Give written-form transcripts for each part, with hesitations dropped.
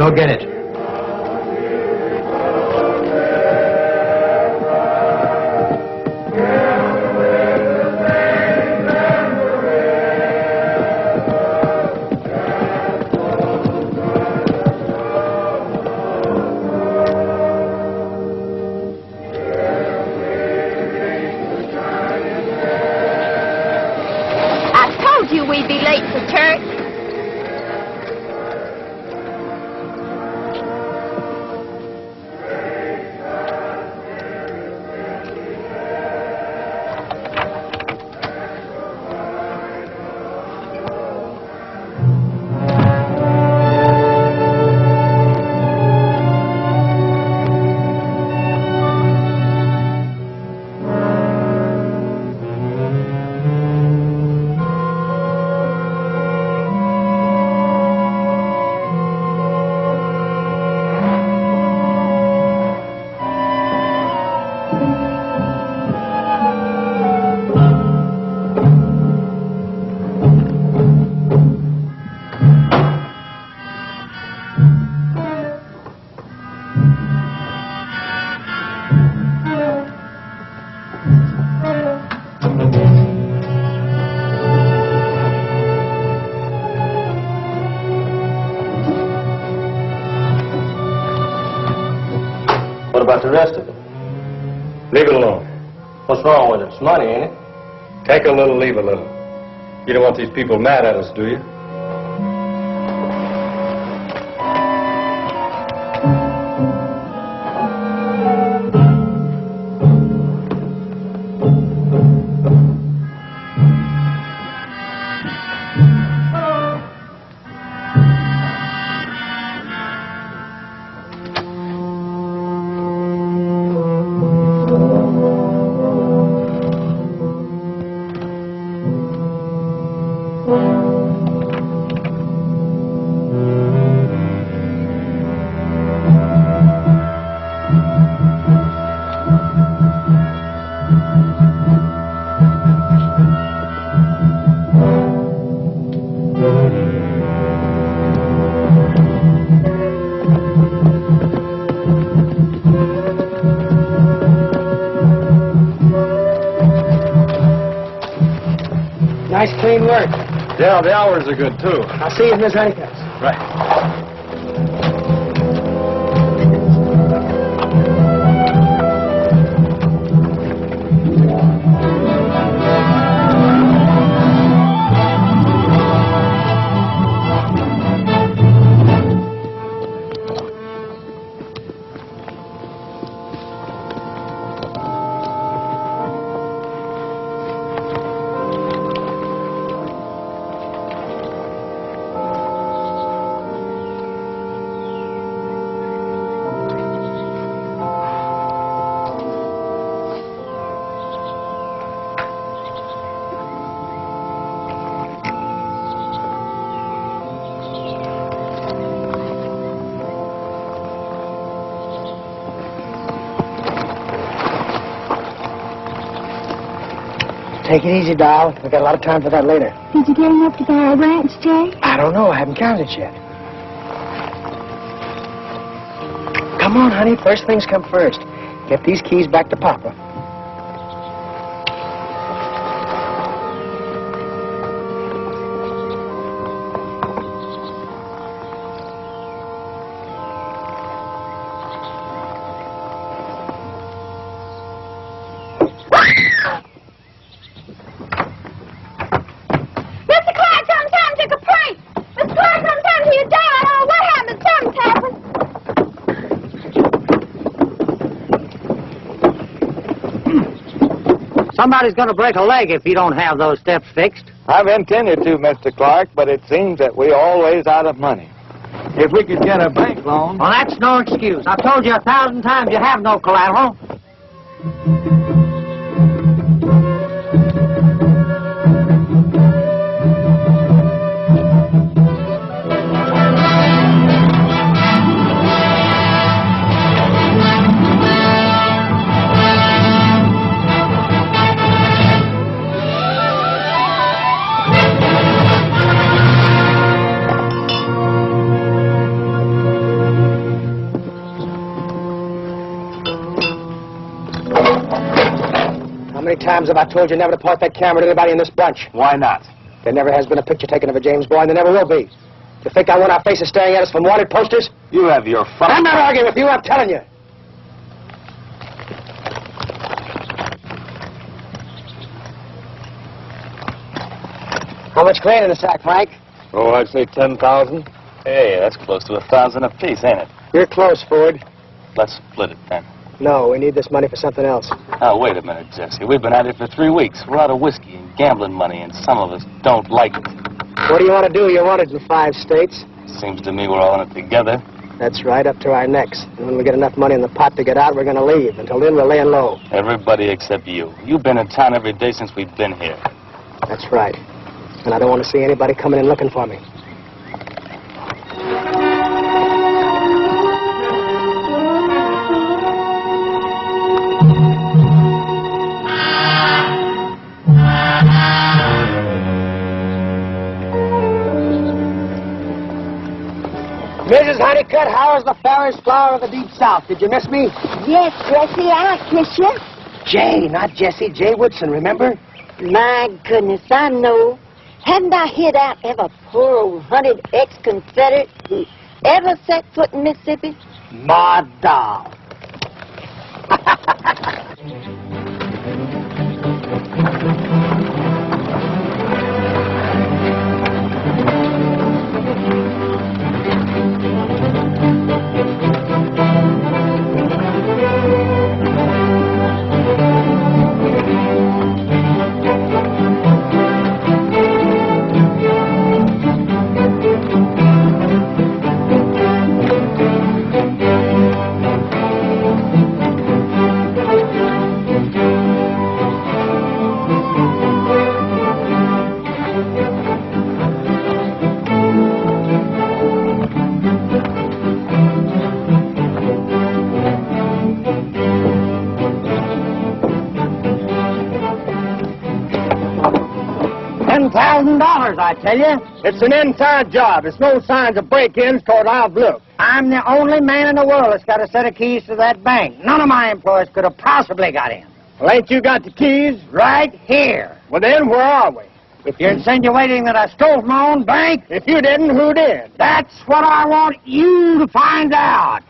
Go get it. We'd be late for church. What about the rest of it? Leave it alone. What's wrong with it? It's money, ain't it? Take a little, leave a little. You don't want these people mad at us, do you? Nice clean work. Yeah, the hours are good, too. I'll see you if there's anything else. Right. Take it easy, doll. We've got a lot of time for that later. Did you get enough to buy a ranch, Jay? I don't know. I haven't counted yet. Come on, honey. First things come first. Get these keys back to Papa. Somebody's going to break a leg if you don't have those steps fixed. I've intended to, Mr. Clark, but it seems that we're always out of money. If we could get a bank loan... Well, that's no excuse. I've told you 1,000 times you have no collateral. times have I told you never to point that camera at anybody in this bunch? Why not? There never has been a picture taken of a James boy, and there never will be. You think I want our faces staring at us from wanted posters? You have your fun. I'm not arguing with you, I'm telling you. How much grain in the sack, Frank? Oh, I'd say 10,000. Hey, that's close to 1,000 apiece, ain't it? You're close, Ford. Let's split it then. No, we need this money for something else. Now, wait a minute, Jesse. We've been at it for 3 weeks. We're out of whiskey and gambling money, and some of us don't like it. What do you want to do? You're wanted in 5 states. Seems to me we're all in it together. That's right, up to our necks. And when we get enough money in the pot to get out, we're going to leave. Until then, we're laying low. Everybody except you. You've been in town every day since we've been here. That's right. And I don't want to see anybody coming in looking for me. Mrs. Honeycutt, how is the fairest flower of the Deep South? Did you miss me? Yes, Jesse, I kiss you. Jay, not Jesse. Jay Woodson, remember? My goodness, I know. Haven't I hit out every poor old hunted ex-Confederate who ever set foot in Mississippi? Ma doll. $10,000, I tell you. It's an inside job. There's no signs of break-ins toward I've looked. I'm the only man in the world that's got a set of keys to that bank. None of my employees could have possibly got in. Well, ain't you got the keys? Right here. Well, then, where are we? If you're insinuating that I stole from my own bank, If you didn't, who did? that's what I want you to find out.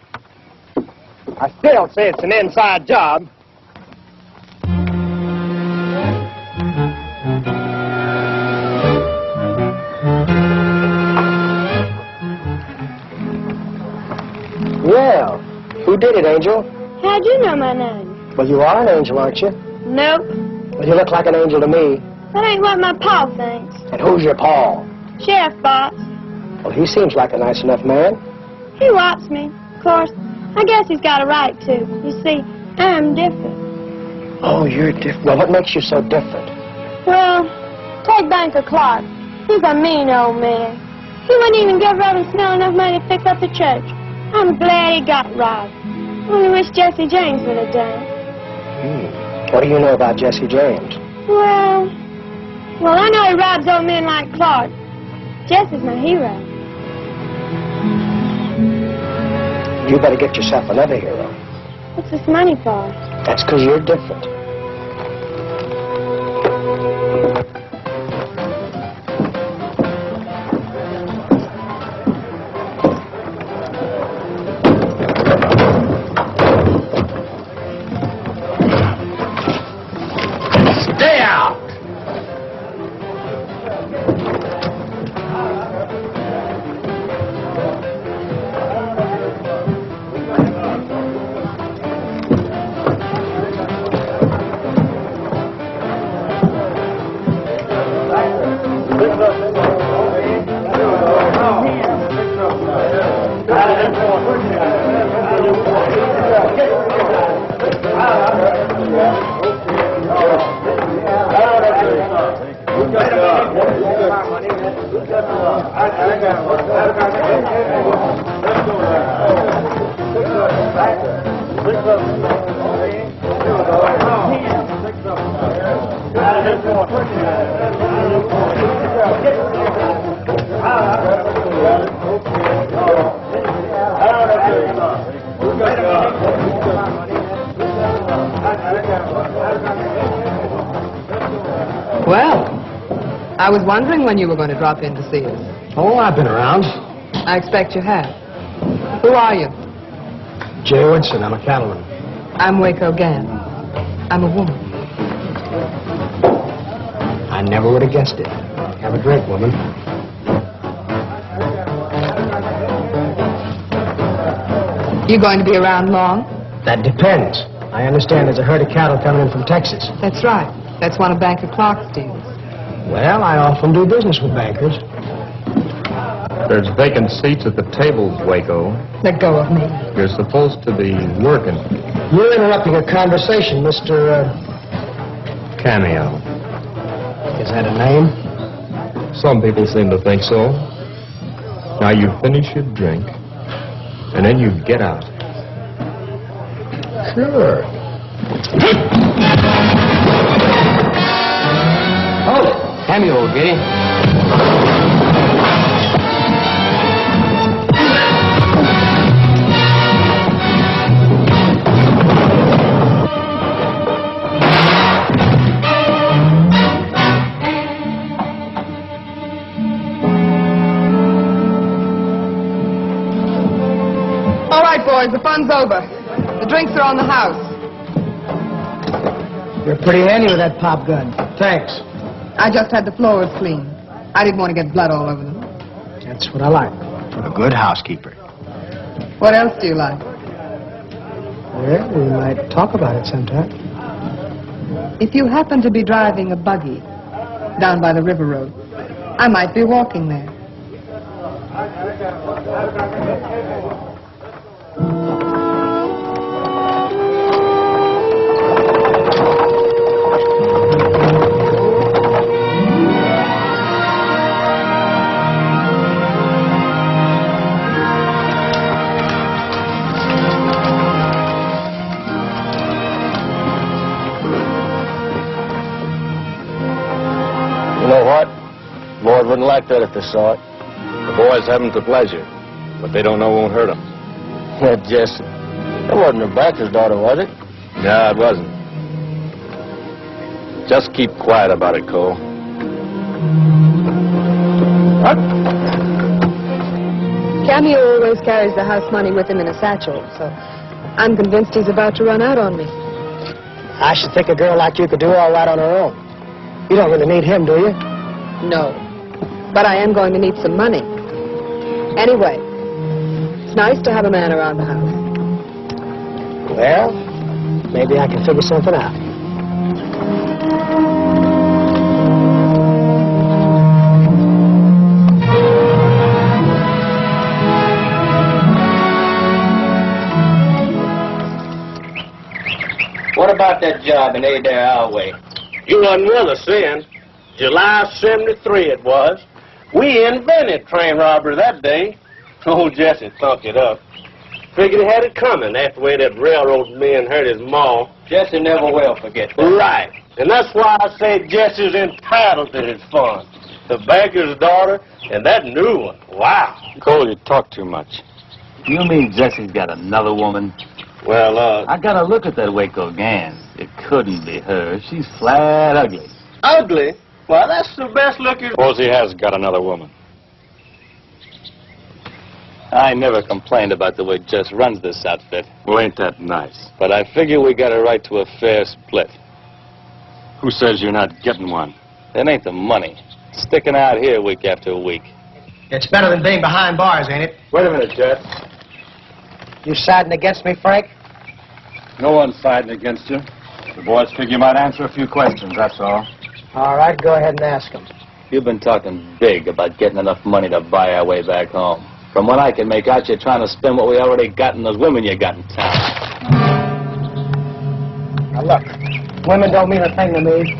I still say it's an inside job. Well, who did it, Angel? How'd you know my name? Well, you are an angel, aren't you? Nope. Well, you look like an angel to me. That ain't what my pa thinks. And who's your Paul? Sheriff Boss. Well, he seems like a nice enough man. He wants me. Of course, I guess he's got a right to. You see, I'm different. Oh, you're different. Well, what makes you so different? Well, take Banker Clark. He's a mean old man. He wouldn't even give Reverend Snell enough money to fix up the church. I'm glad he got robbed. Only wish Jesse James would have done it. What do you know about Jesse James? Well, I know he robs old men like Clark. Jesse's my hero. You better get yourself another hero. What's this money for? That's because you're different. Stay out! Well, I was wondering when you were going to drop in to see us. Oh, I've been around. I expect you have. Who are you? Jay Woodson, I'm a cattleman. I'm Waco Gann. I'm a woman. I never would have guessed it. Have a drink, woman. You going to be around long? That depends. I understand there's a herd of cattle coming in from Texas. That's right. That's one of Banker Clark's deals. Well, I often do business with bankers. There's vacant seats at the tables, Waco. Let go of me. You're supposed to be working. You're interrupting a conversation, Mr. Cameo. Is that a name? Some people seem to think so. Now you finish your drink, and then you get out. Sure. Hold it. Cameo will get him. All right, boys, the fun's over. The drinks are on the house. You're pretty handy with that pop gun. Thanks. I just had the floors cleaned. I didn't want to get blood all over them. That's what I like. A good housekeeper. What else do you like? Well, we might talk about it sometime. If you happen to be driving a buggy down by the river road, I might be walking there. You know what? Lord wouldn't like that if they saw it. The boys haven't the pleasure, but they don't know won't hurt them. Yeah, Jesse. That wasn't her banker's daughter, was it? No, it wasn't. Just keep quiet about it, Cole. What? Cameo always carries the house money with him in a satchel, so I'm convinced he's about to run out on me. I should think a girl like you could do all right on her own. You don't really need him, do you? No, but I am going to need some money. Anyway, it's nice to have a man around the house. Well, maybe I can figure something out. What about that job in Adair Highway? You wasn't with us then. July 73 it was. We invented train robbery that day. Old Jesse thunk it up. Figured he had it coming after the way that railroad man hurt his maw. Jesse never will forget that. Right. And that's why I say Jesse's entitled to his fun. The banker's daughter and that new one. Wow. Cole, you talk too much. You mean Jesse's got another woman? Well, I gotta look at that Waco Gann. It couldn't be her. She's flat ugly. ugly? Well, that's the best looking... Suppose he has got another woman. I never complained about the way Jess runs this outfit. Well, ain't that nice? But I figure we got a right to a fair split. Who says you're not getting one? It ain't the money. Sticking out here week after week. It's better than being behind bars, ain't it? Wait a minute, Jess. You siding against me, Frank? No one's siding against you. The boys figure you might answer a few questions, that's all. All right, go ahead and ask him. You've been talking big about getting enough money to buy our way back home. From what I can make out, you're trying to spend what we already got in those women you got in town. Now, look, women don't mean a thing to me,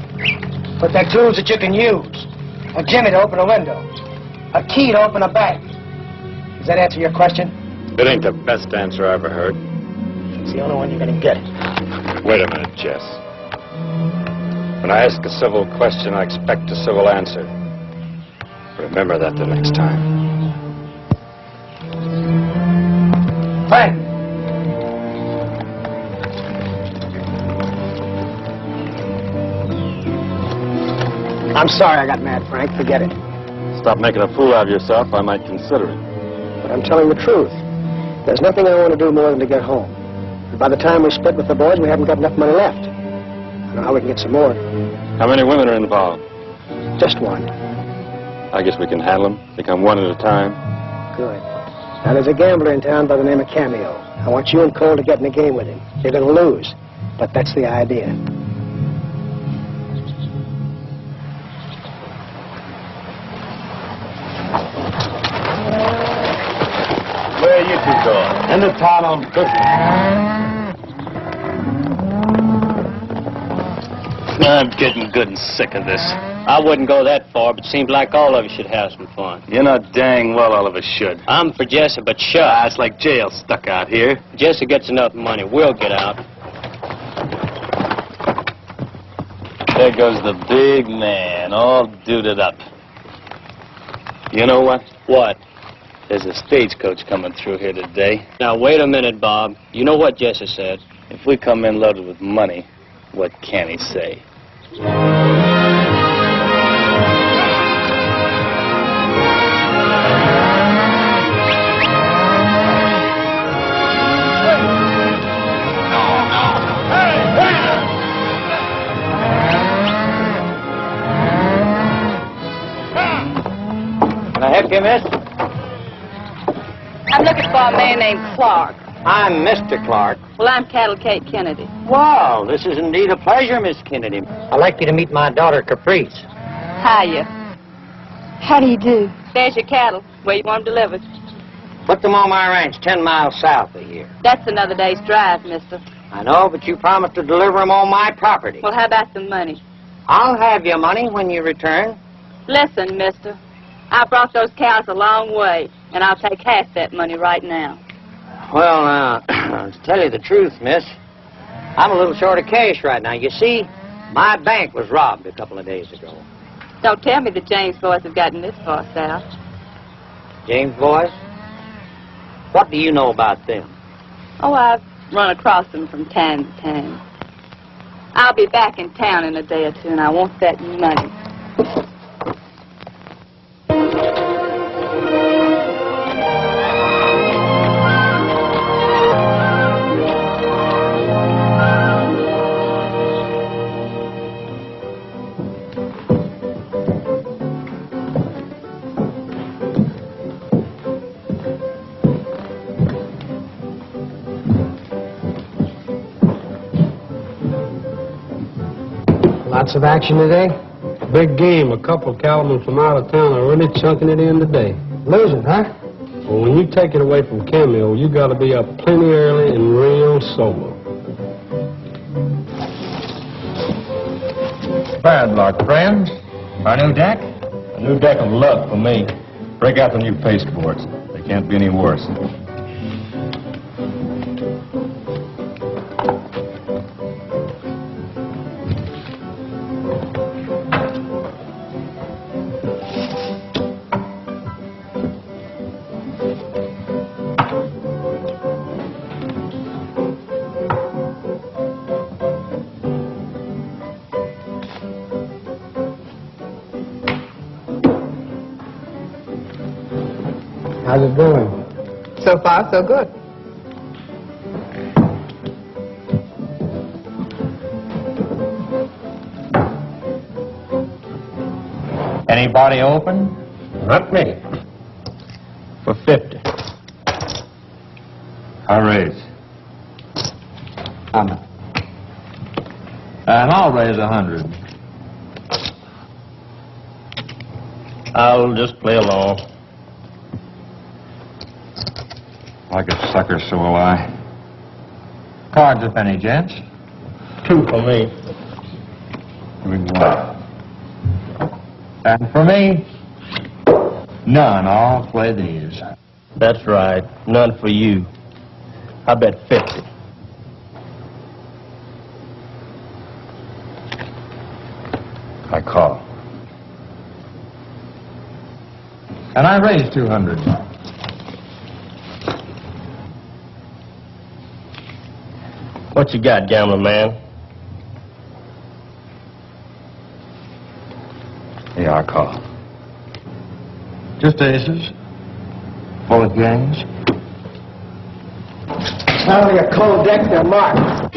but they're tools that you can use. A jimmy to open a window, a key to open a bank. Does that answer your question? It ain't the best answer I ever heard. It's the only one you're going to get. Wait a minute, Jess. When I ask a civil question, I expect a civil answer. Remember that the next time. Frank! I'm sorry I got mad, Frank. Forget it. Stop making a fool out of yourself. I might consider it. But I'm telling the truth. There's nothing I want to do more than to get home. And by the time we split with the boys, we haven't got enough money left. I don't know how we can get some more. How many women are involved? Just one. I guess we can handle them. They come one at a time. Good. Now, there's a gambler in town by the name of Cameo. I want you and Cole to get in the game with him. You're going to lose, but that's the idea. Where are you two going? Into town on business. I'm getting good and sick of this. I wouldn't go that far, but it seems like all of us should have some fun. You know dang well all of us should. I'm for Jesse, but shut. It's like jail stuck out here. Jesse gets enough money. We'll get out. There goes the big man, all duded up. You know what? What? There's a stagecoach coming through here today. Now, wait a minute, Bob. You know what Jesse said. If we come in loaded with money, what can he say? Can I help you, miss? I'm looking for a man named Clark. I'm Mr. Clark. Well, I'm Cattle Kate Kennedy. Wow, this is indeed a pleasure, Miss Kennedy. I'd like you to meet my daughter, Caprice. Hiya. How do you do? There's your cattle. Where you want them delivered? Put them on my ranch 10 miles south of here. That's another day's drive, mister. I know, but you promised to deliver them on my property. Well, how about some money? I'll have your money when you return. Listen, mister. I brought those cows a long way, and I'll take half that money right now. Well, to tell you the truth, miss, I'm a little short of cash right now. You see, my bank was robbed a couple of days ago. Don't tell me the James boys have gotten this far south. James boys? What do you know about them? Oh, I've run across them from time to time. I'll be back in town in a day or two, and I want that money. Lots of action today? Big game. A couple of cattlemen from out of town are really chunking it in today. Losing, huh? Well, when you take it away from Cameo, you got to be up plenty early and real sober. Bad luck, friends. Our new deck? A new deck of luck for me. Break out the new pasteboards. They can't be any worse. How's it going? So far, so good. Anybody open? Not me. For 50. I raise. I'm And I'll raise 100. I'll just play along. Like a sucker, so will I. Cards a penny, gents. 2 for me. Here we go. And for me, none. I'll play these. That's right. None for you. I bet 50. I call. And I raise 200. What you got, gambler man? Hey, our call. Just aces. Full of gangs. It's not only a cold deck, they're marked.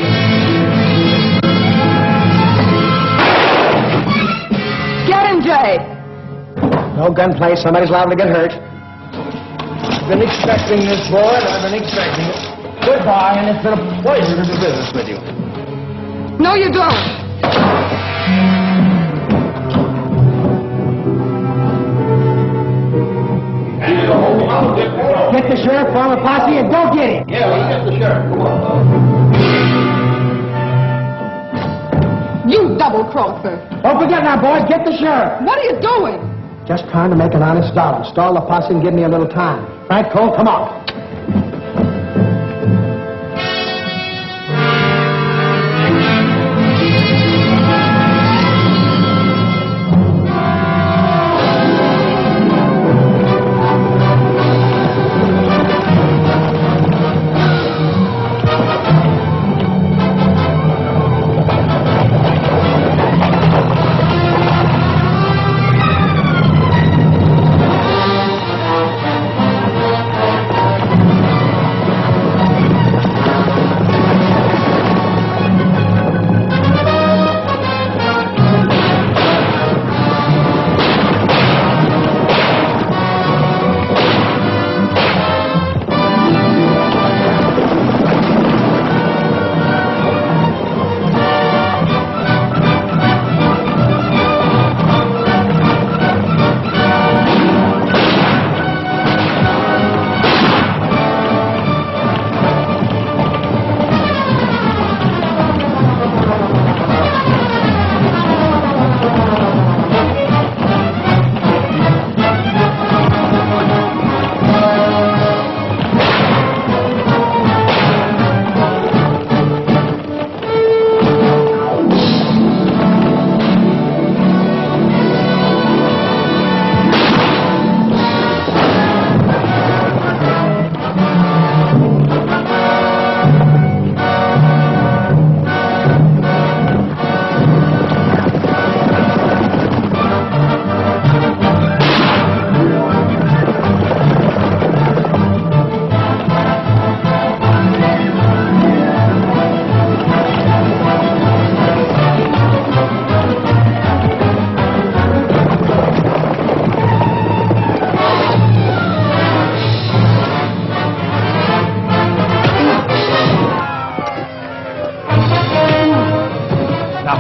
Get him, Jay! No gunplay, somebody's liable to get hurt. I've been expecting this, boy, I've been expecting it. Goodbye, and it's been a pleasure to do business with you. No, you don't. Get the sheriff, form a posse, and go get him. Yeah, well, get the sheriff. Come on. You double-crosser. Don't forget now, boys, get the sheriff. What are you doing? Just trying to make an honest dollar. Stall the posse and give me a little time. Frank Cole, come on.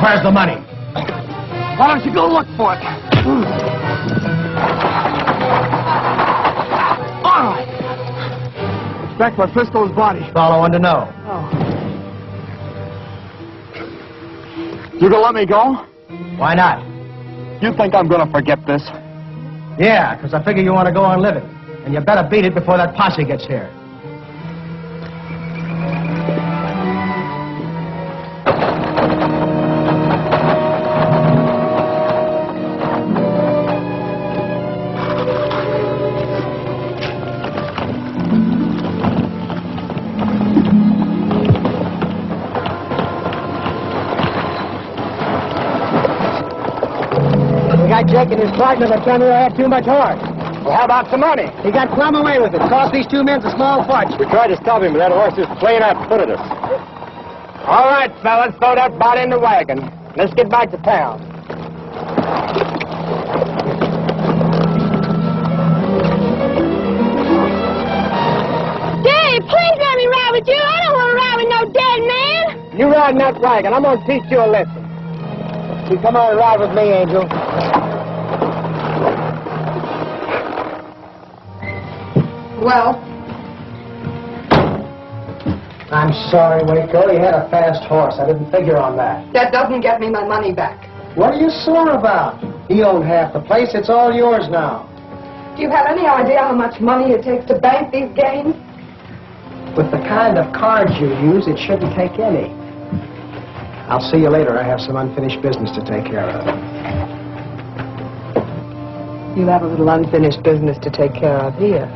Where's the money? Why don't you go look for it? All right. Back by Frisco's body. That's all I wanted to know. Oh. You gonna let me go? Why not? You think I'm gonna forget this? Yeah, because I figure you want to go on living. And you better beat it before that posse gets here. Jake and his partner that tell me I had too much horse. Well, how about some money? He got plumb away with it. Cost these two men a small fortune. We tried to stop him, but that horse is plain out foot at us. All right, fellas, throw that body in the wagon. Let's get back to town. Dave, please let me ride with you. I don't want to ride with no dead man. You ride in that wagon. I'm going to teach you a lesson. You come on and ride with me, Angel. Well? I'm sorry, Waco. He had a fast horse. I didn't figure on that. That doesn't get me my money back. What are you sore about? He owned half the place. It's all yours now. Do you have any idea how much money it takes to bank these games? With the kind of cards you use, it shouldn't take any. I'll see you later. I have some unfinished business to take care of. You have a little unfinished business to take care of here.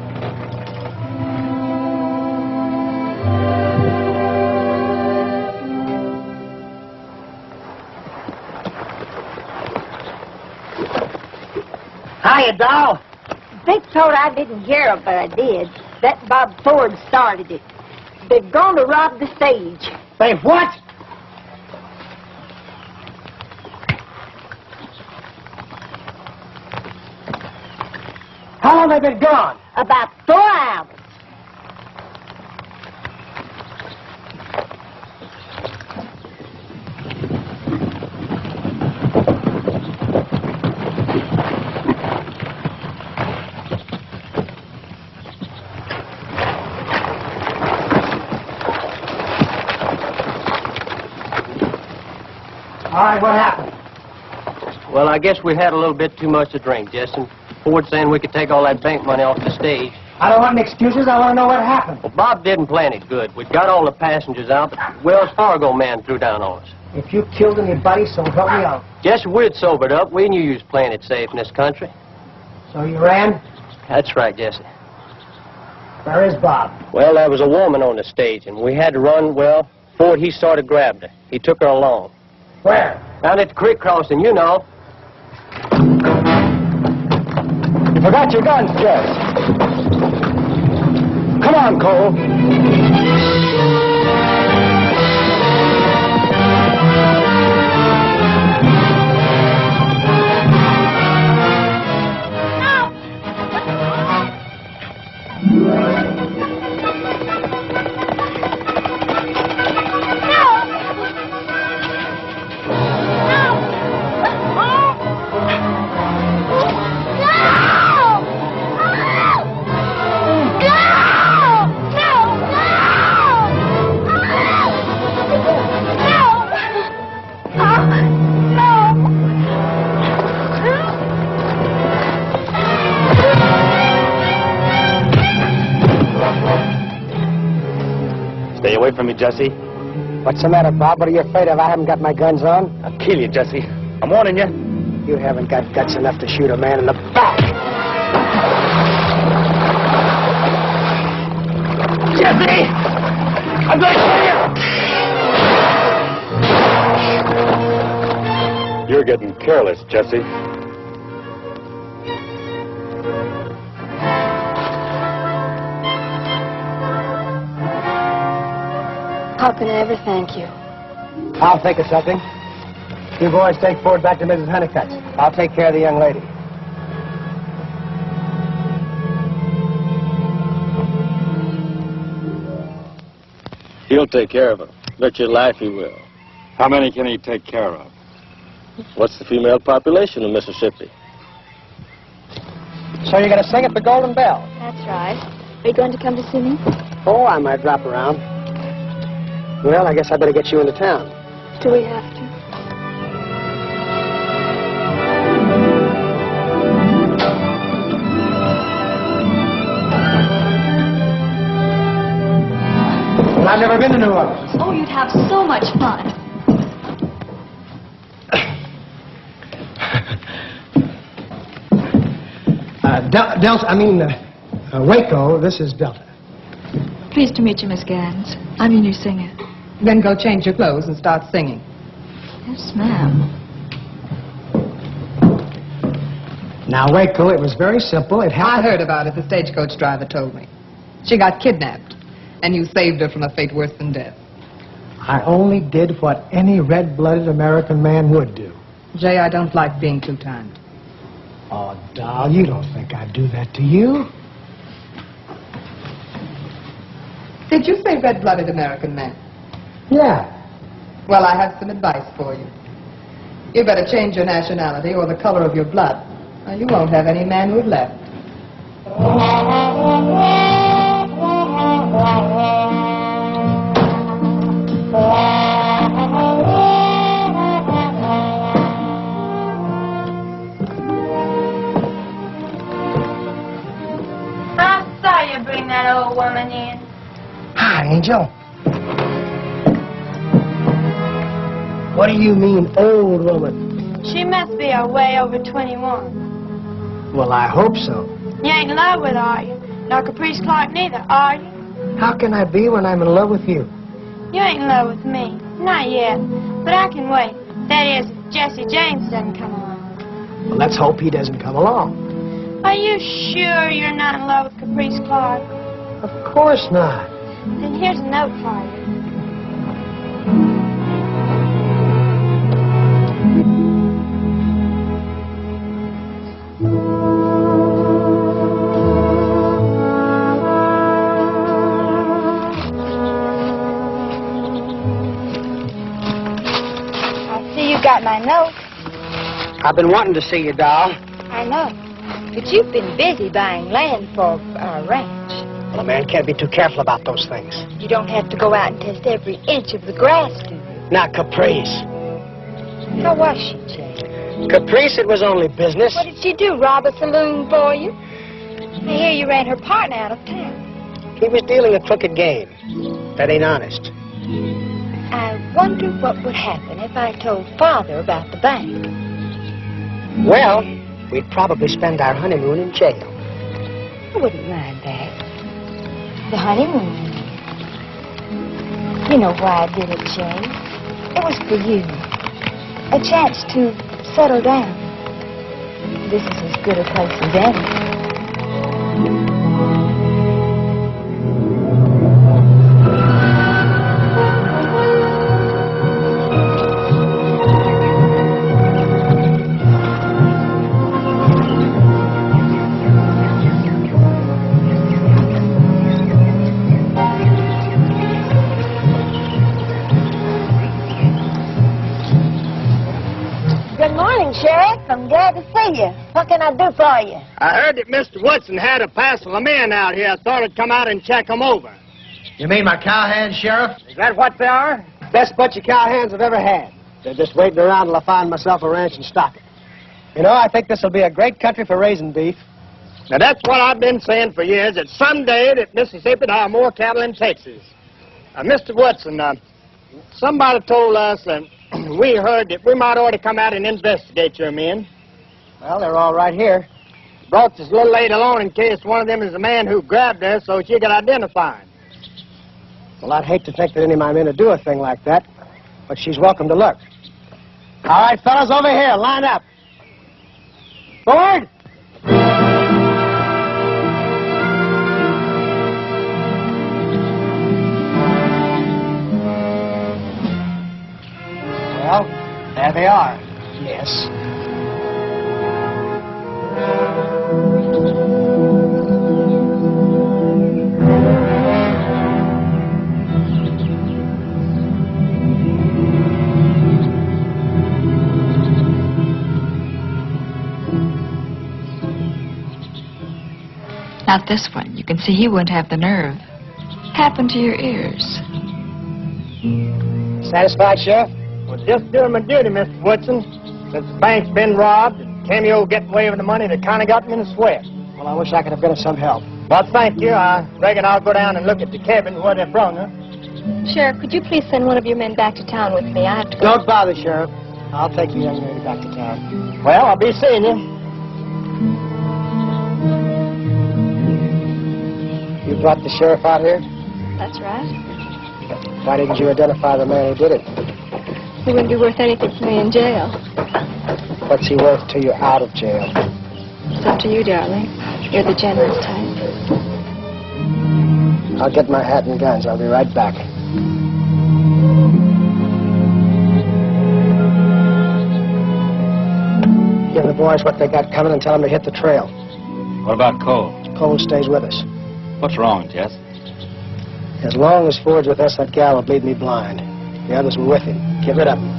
Hiya, doll. Vic thought I didn't hear it, but I did. That Bob Ford started it. They're going to rob the stage. They what? How long have they been gone? About 4 hours. All right, what happened? Well, I guess we had a little bit too much to drink, Justin. Ford saying we could take all that bank money off the stage. I don't want any excuses. I want to know what happened. Well, Bob didn't plan it good. We'd got all the passengers out, but the Wells Fargo man threw down on us. If you killed anybody, so help me out. Jesse, we'd sobered up. We knew you was playing it safe in this country. So you ran? That's right, Jesse. Where is Bob? Well, there was a woman on the stage, and we had to run. Well, Ford, he started grabbing her. He took her along. Where? Down at the creek crossing, you know. You forgot your guns, Jess. Come on, Cole. Stay away from me, Jesse. What's the matter, Bob? What are you afraid of? I haven't got my guns on. I'll kill you, Jesse. I'm warning you. You haven't got guts enough to shoot a man in the back. Jesse! I'm going to kill you! You're getting careless, Jesse. How can I ever thank you? I'll think of something. You boys take Ford back to Mrs. Honeycutt's. I'll take care of the young lady. He'll take care of her. Bet your life he will. How many can he take care of? What's the female population of Mississippi? So you're going to sing at the Golden Bell? That's right. Are you going to come to see me? Oh, I might drop around. Well, I guess I better get you into town. Do we have to? Well, I've never been to New Orleans. Oh, you'd have so much fun. Waco, this is Delta. Pleased to meet you, Miss Gans. I'm your new singer. Then go change your clothes and start singing. Yes, ma'am. Now, Waco, it was very simple. It happened. I heard about it. The stagecoach driver told me. She got kidnapped, and you saved her from a fate worse than death. I only did what any red-blooded American man would do. Jay, I don't like being too kind. Oh, doll, you don't think I'd do that to you? Did you say red-blooded American man? Yeah. Well, I have some advice for you. You better change your nationality or the color of your blood, or you won't have any manhood left. I saw you bring that old woman in. Hi, Angel. What do you mean, old woman? She must be way over 21. Well, I hope so. You ain't in love with her, are you? Nor Caprice Clark neither, are you? How can I be when I'm in love with you? You ain't in love with me. Not yet. But I can wait. That is, if Jesse James doesn't come along. Well, let's hope he doesn't come along. Are you sure you're not in love with Caprice Clark? Of course not. Then here's a note for you. I see you got my note. I've been wanting to see you, doll. I know. But you've been busy buying land for our ranch. Well, a man can't be too careful about those things. You don't have to go out and test every inch of the grass, do you? Not Caprice. How was she, Jay? Caprice, it was only business. What did she do, rob a saloon for you? I hear you ran her partner out of town. He was dealing a crooked game. That ain't honest. I wonder what would happen if I told Father about the bank. Well, we'd probably spend our honeymoon in jail. I wouldn't mind that. The honeymoon. You know why I did it, Jay. It was for you. A chance to settle down. This is as good a place as any. Good morning, Sheriff. I'm glad to see you. What can I do for you? I heard that Mr. Woodson had a parcel of men out here. I thought I'd come out and check them over. You mean my cowhands, Sheriff? Is that what they are? Best bunch of cowhands I've ever had. They're just waiting around till I find myself a ranch and stock it. You know, I think this will be a great country for raising beef. Now, that's what I've been saying for years, that someday that Mississippi will have more cattle than Texas. Mr. Woodson, somebody told us that we heard that we might ought to come out and investigate your men. Well, they're all right here. Brought this little lady along in case one of them is the man who grabbed her so she could identify him. Well, I'd hate to think that any of my men would do a thing like that, but she's welcome to look. All right, fellas, over here, line up. Forward! Well, there they are. Yes. Not this one. You can see he wouldn't have the nerve. Happened to your ears. Satisfied, Sheriff? Well, just doing my duty, Mr. Woodson. Since the bank's been robbed and Cameo getting away with the money, that kind of got me in a sweat. Well, I wish I could have been of some help. Well, thank you. I reckon I'll go down and look at the cabin where they brung her. Sheriff, could you please send one of your men back to town with me? I have to go. Don't bother, Sheriff. I'll take you young lady back to town. Well, I'll be seeing you. You brought the sheriff out here? That's right. Why didn't you identify the man who did it? He wouldn't be worth anything to me in jail. What's he worth till you're out of jail? It's up to you, darling. You're the generous type. I'll get my hat and guns. I'll be right back. Give the boys what they got coming and tell them to hit the trail. What about Cole? Cole stays with us. What's wrong, Jess? As long as Ford's with us, that gal will bleed me blind. The others were with him. Get rid of him.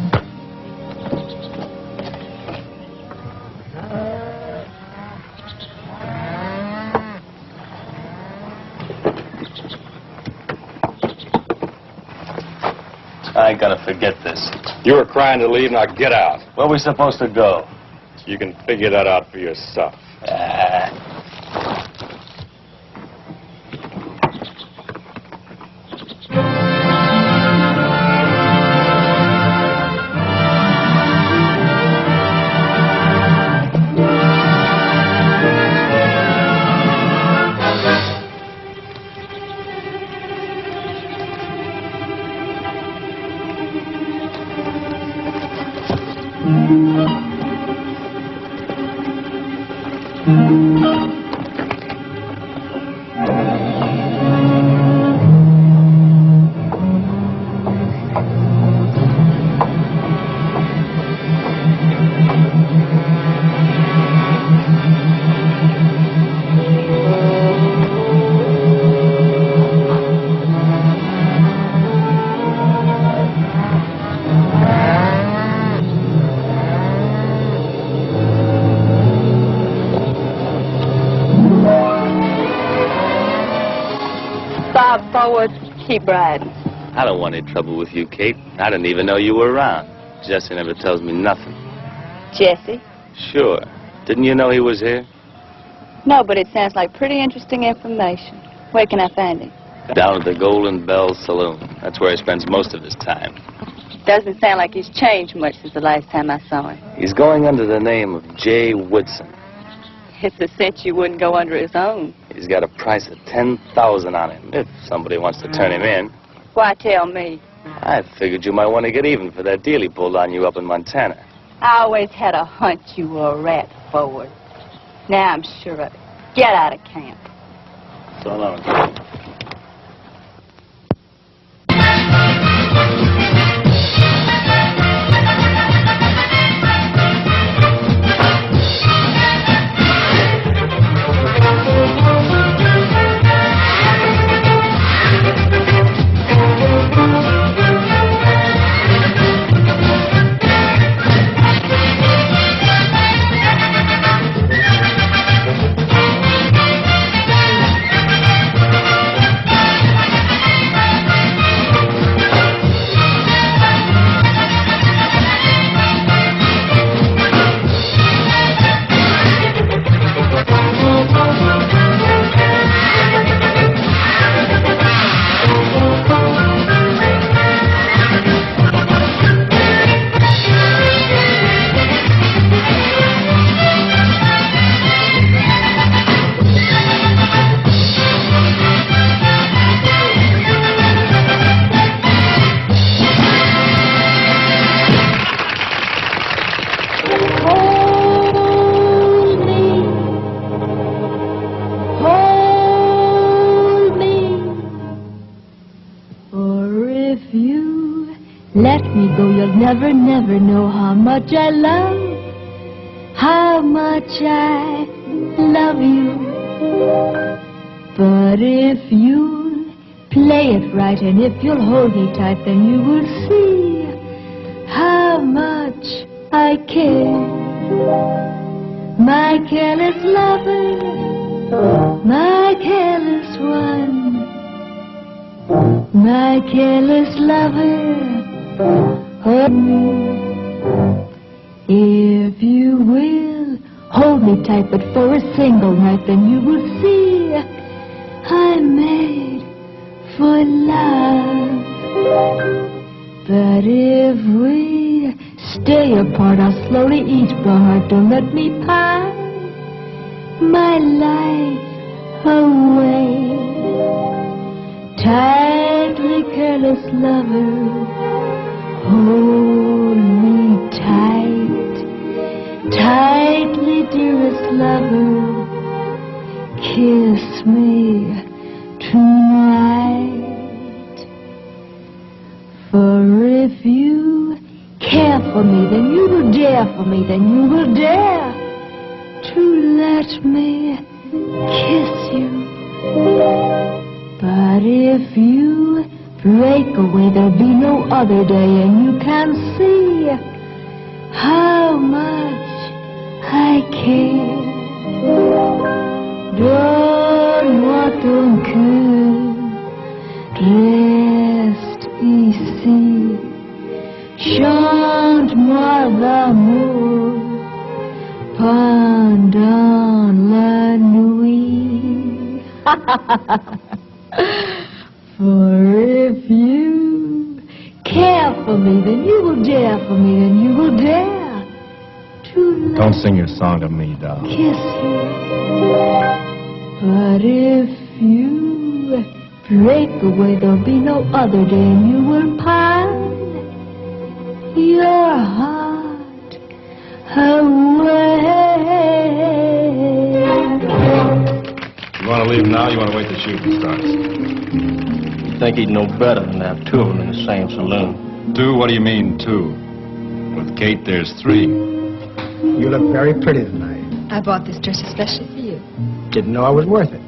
I ain't gonna forget this. You were crying to leave, now get out. Where we supposed to go? You can figure that out for yourself. Bob forward, keep riding. I don't want any trouble with you, Kate. I didn't even know you were around. Jesse never tells me nothing. Jesse? Sure. Didn't you know he was here? No, but it sounds like pretty interesting information. Where can I find him? Down at the Golden Bell Saloon. That's where he spends most of his time. Doesn't sound like he's changed much since the last time I saw him. He's going under the name of J. Woodson. It's a cinch you wouldn't go under his own. He's got a price of $10,000 on him, if somebody wants to turn him in. Why tell me? I figured you might want to get even for that deal he pulled on you up in Montana. I always had a hunch you were a rat forward. Now I'm sure of it. Get out of camp. So long. Let me go, you'll never, never know how much I love you. But if you play it right and if you'll hold me tight, then you will see how much I care. My careless lover, my careless one, my careless lover, hold me. If you will hold me tight, but for a single night, then you will see I'm made for love. But if we stay apart, I'll slowly eat my heart. Don't let me pine my life away. Tightly, careless lover, hold me tight. Tightly, dearest lover, kiss me tonight. For if you care for me, then you will dare for me, then you will dare to let me kiss you. But if you break away, there'll be no other day, and you can see how much I care. Donne-moi ton cœur, reste ici. Chante-moi l'amour pendant la nuit. For if you care for me, then you will dare for me, then you will dare to let Don't sing your song to me, doll. kiss you. But if you break away, there'll be no other day, and you will pine your heart away. want to leave now, or you want to wait till shooting starts? You think he'd know better than to have two of them in the same saloon? Two? What do you mean, two? With Kate, there's three. You look very pretty tonight. I bought this dress especially for you. Didn't know I was worth it.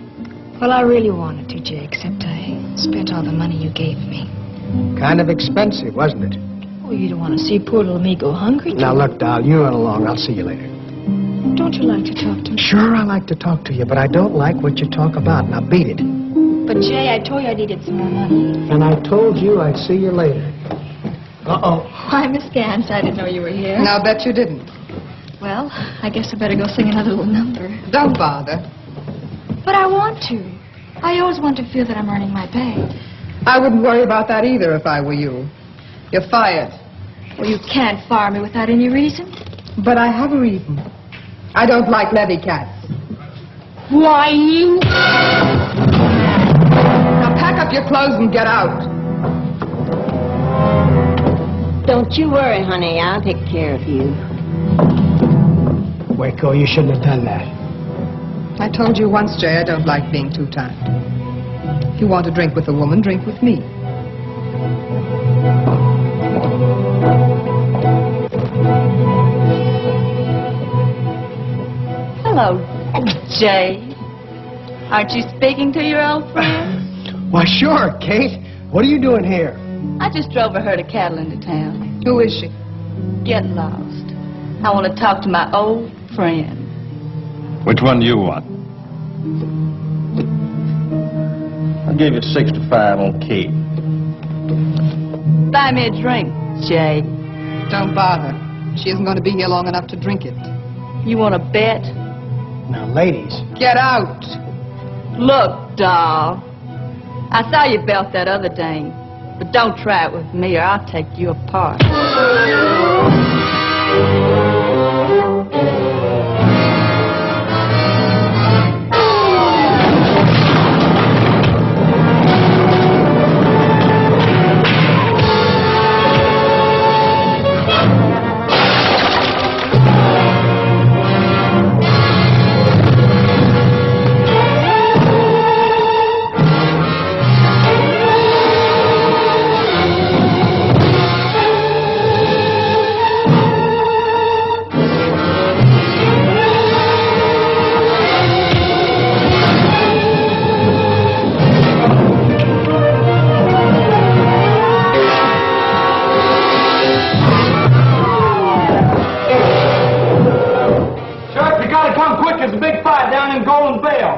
Well, I really wanted to, Jay, except I spent all the money you gave me. Kind of expensive, wasn't it? Oh, you don't want to see poor little me go hungry, do Now, you? look, doll, you run along. I'll see you later. Don't you like to talk to me? Sure, I like to talk to you, but I don't like what you talk about. Now, beat it. But, Jay, I told you I needed some more money. And I told you I'd see you later. Uh-oh. Why, Miss Gans, I didn't know you were here. Now, I bet you didn't. Well, I guess I better go sing another little number. Don't bother. But I want to. I always want to feel that I'm earning my pay. I wouldn't worry about that either if I were you. You're fired. Well, you can't fire me without any reason. But I have a reason. I don't like levy cats. Why, you... Now pack up your clothes and get out. Don't you worry, honey. I'll take care of you. Waco, you shouldn't have done that. I told you once, Jay, I don't like being too tight. If you want to drink with a woman, drink with me. Hello, Jay. Aren't you speaking to your old friend? Why, sure, Kate. What are you doing here? I just drove her to cattle into town. Who is she? Get lost. I want to talk to my old friend. Which one do you want? I'll give you 65 on Kate. Buy me a drink, Jay. Don't bother. She isn't going to be here long enough to drink it. You want to bet? Now, ladies. Get out. Look, doll. I saw you belt that other dame. But don't try it with me or I'll take you apart.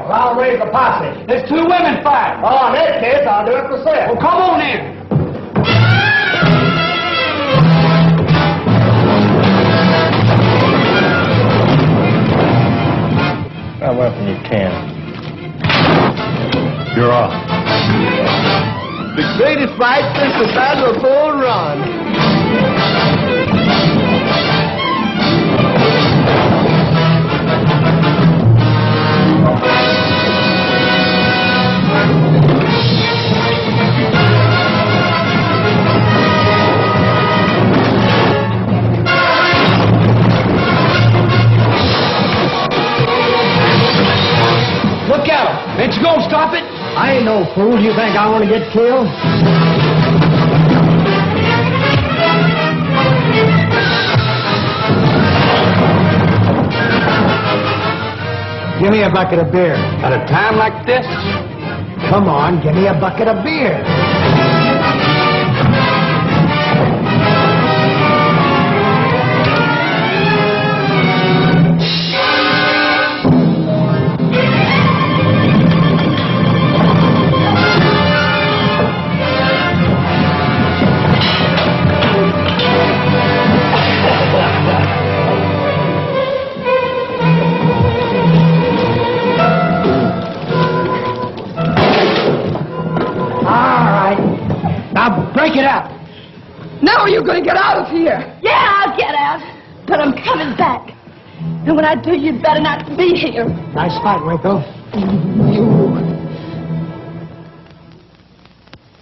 I'll raise a posse. There's two women fighting. Oh, in that case, I'll do it myself. Well, come on in. Grab weapon you can. You're off. The greatest fight since the Battle of Bull Run. Look out! Ain't you gonna stop it? I ain't no fool. Do you think I want to get killed? Give me a bucket of beer. At a time like this? Come on, give me a bucket of beer. Break it up. Now you're going to get out of here. Yeah, I'll get out. But I'm coming back. And when I do, you'd better not be here. Nice fight, Waco.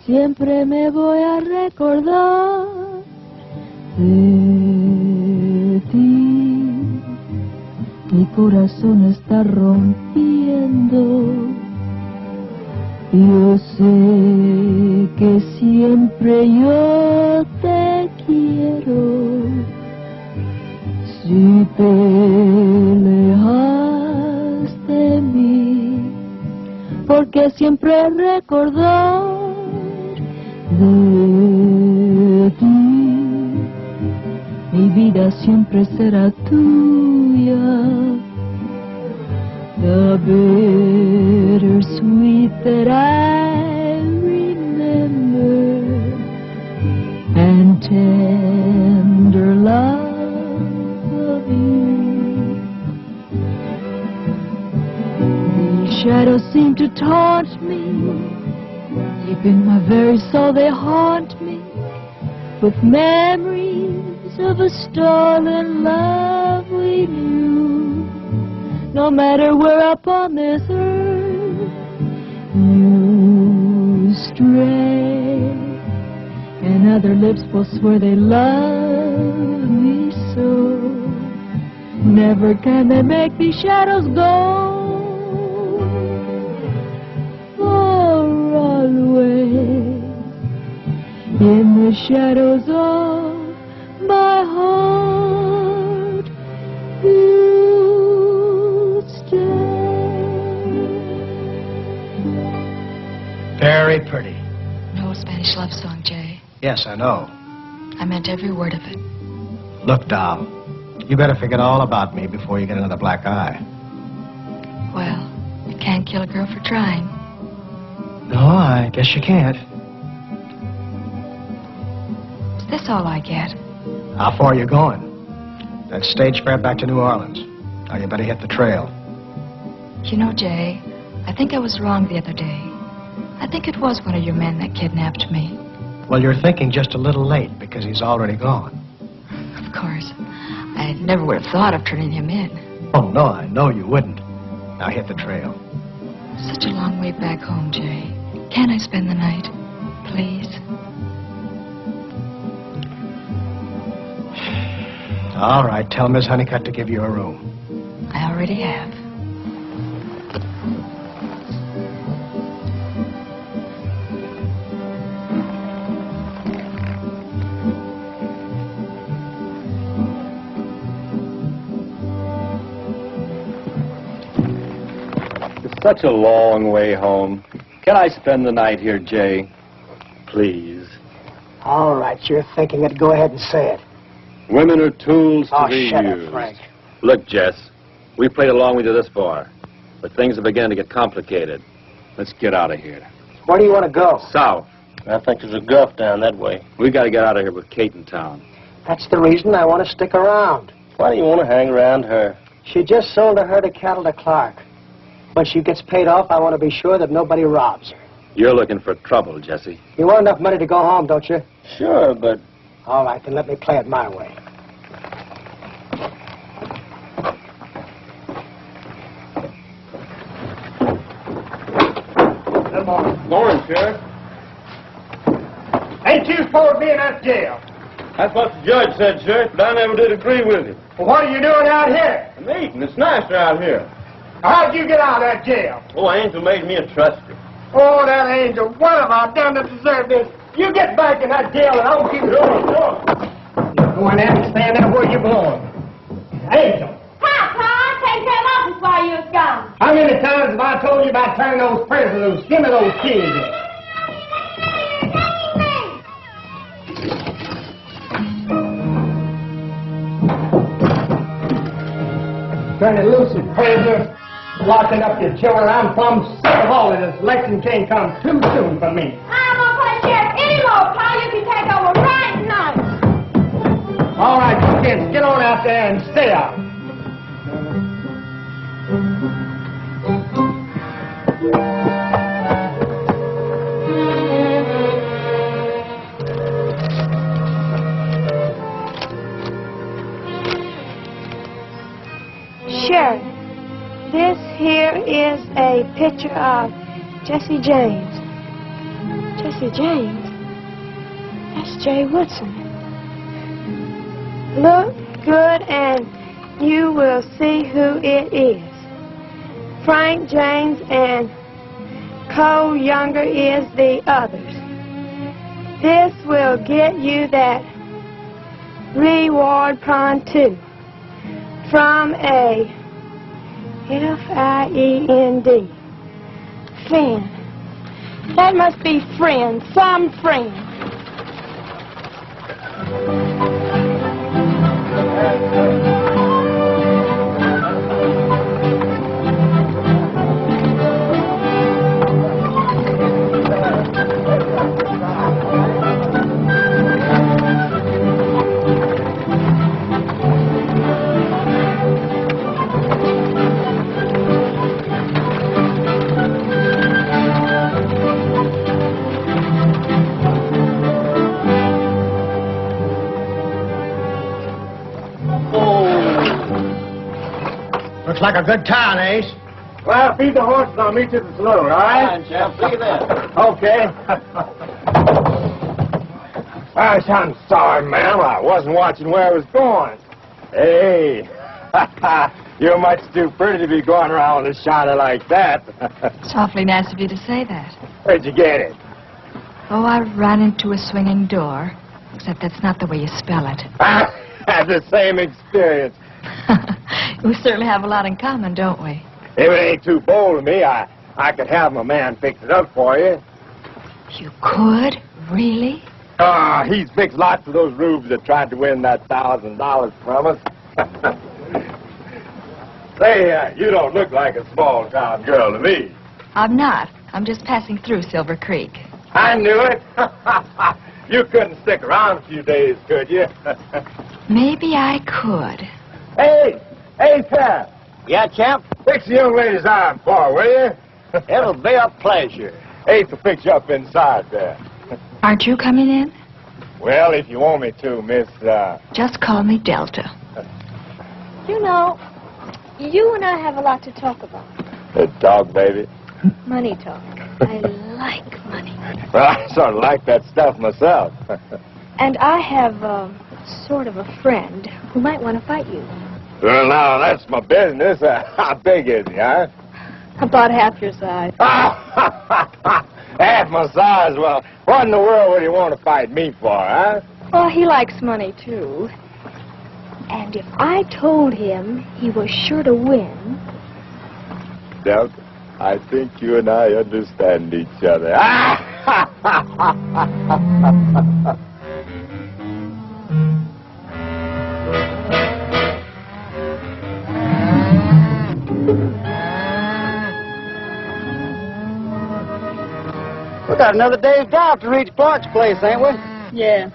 Siempre me voy a recordar de ti. Mi corazón está rompiendo Yo sé que siempre yo te quiero. Si te alejas de mí, porque siempre recordar de ti, mi vida siempre será tuya. The bittersweet that I remember, and tender love of you. These shadows seem to taunt me, deep in my very soul they haunt me, with memories of a stolen love we knew. No matter where upon this earth you stray, and other lips will swear they love me so, never can they make these shadows go. For always in the shadows of my heart you'll stay. Very pretty. No Spanish love song, Jay. Yes, I know. I meant every word of it. Look, doll, you better forget all about me before you get another black eye. Well, you can't kill a girl for trying. No, I guess you can't. Is this all I get? How far are you going? That stage fare back to New Orleans. Now you better hit the trail. You know, Jay, I think I was wrong the other day. I think it was one of your men that kidnapped me. Well, you're thinking just a little late because he's already gone. Of course. I never would have thought of turning him in. Oh, no, I know you wouldn't. Now hit the trail. Such a long way back home, Jay. Can I spend the night? Please? All right, tell Miss Honeycutt to give you a room. I already have. It's such a long way home. Can I spend the night here, Jay? Please. All right, you're thinking it. Go ahead and say it. Women are tools to Oh, be shut used. up, Frank. Look, Jess, we played along with you this far, but things are beginning to get complicated. Let's get out of here. Where do you want to go? South. I think there's a gulf down that way. We got to get out of here with Kate in town. That's the reason I want to stick around. Why do you want to hang around her? She just sold a herd of cattle to Clark. When she gets paid off, I want to be sure that nobody robs her. You're looking for trouble, Jesse. You want enough money to go home, don't you? Sure, but... All right, then let me play it my way. Good morning. Morning, Sheriff. Ain't you supposed to be in that jail? That's what the judge said, Sheriff, but I never did agree with him. Well, what are you doing out here? I'm eating. It's nicer out here. How'd you get out of that jail? Oh, Angel made me a trustee. Oh, that angel. What have I done to deserve this? You get back in that jail and I'll keep you on. You go in there and stand there where you belong. Angel. Hi, Tom. Take care of office while you was gone. How many times have I told you about turning those prisoners loose? Give me those keys. Turning loose of prisoners, locking up your children. I'm plumb sick of all of this. Election can't come too soon for me. I'm not going to sheriff anymore, Paul. You can take over right now. All right, you kids, get on out there and stay out. Sheriff, this here is a picture of Jesse James. Jesse James? That's Jay Woodson. Look good and you will see who it is. Frank James and co-younger is the others. This will get you that reward pronto from a F-I-E-N-D. Friend. That must be friend, some friend. Looks like a good town, Ace. Well, feed the horse and I'll meet you at the saloon, all right? Fine, champ. See you then. Okay. I'm sorry, ma'am. I wasn't watching where I was going. Hey, you're much too pretty to be going around with a shiner like that. It's awfully nice of you to say that. Where'd you get it? Oh, I ran into a swinging door. Except that's not the way you spell it. Had the same experience. We certainly have a lot in common, don't we? If it ain't too bold of me, I could have my man fix it up for you. You could? Really? He's fixed lots of those rubes that tried to win that $1,000 from us. Say, you don't look like a small-town girl to me. I'm not. I'm just passing through Silver Creek. I knew it. You couldn't stick around a few days, could you? Maybe I could. Hey, Pat. Yeah, champ? Fix the young lady's arm for her, will you? It'll be a pleasure. Ace will fix you up inside there. Aren't you coming in? Well, if you want me to, Miss, Just call me Delta. You know, you and I have a lot to talk about. Talk, baby. Money talk. I like money. Well, I sort of like that stuff myself. And I have sort of a friend who might want to fight you. Well, now, that's my business. How big is he, huh? About half your size. Half my size? Well, what in the world would he want to fight me for, huh? Well, he likes money, too. And if I told him he was sure to win... Delta, I think you and I understand each other. We got another day's drive to reach Clark's place, ain't we? Yeah.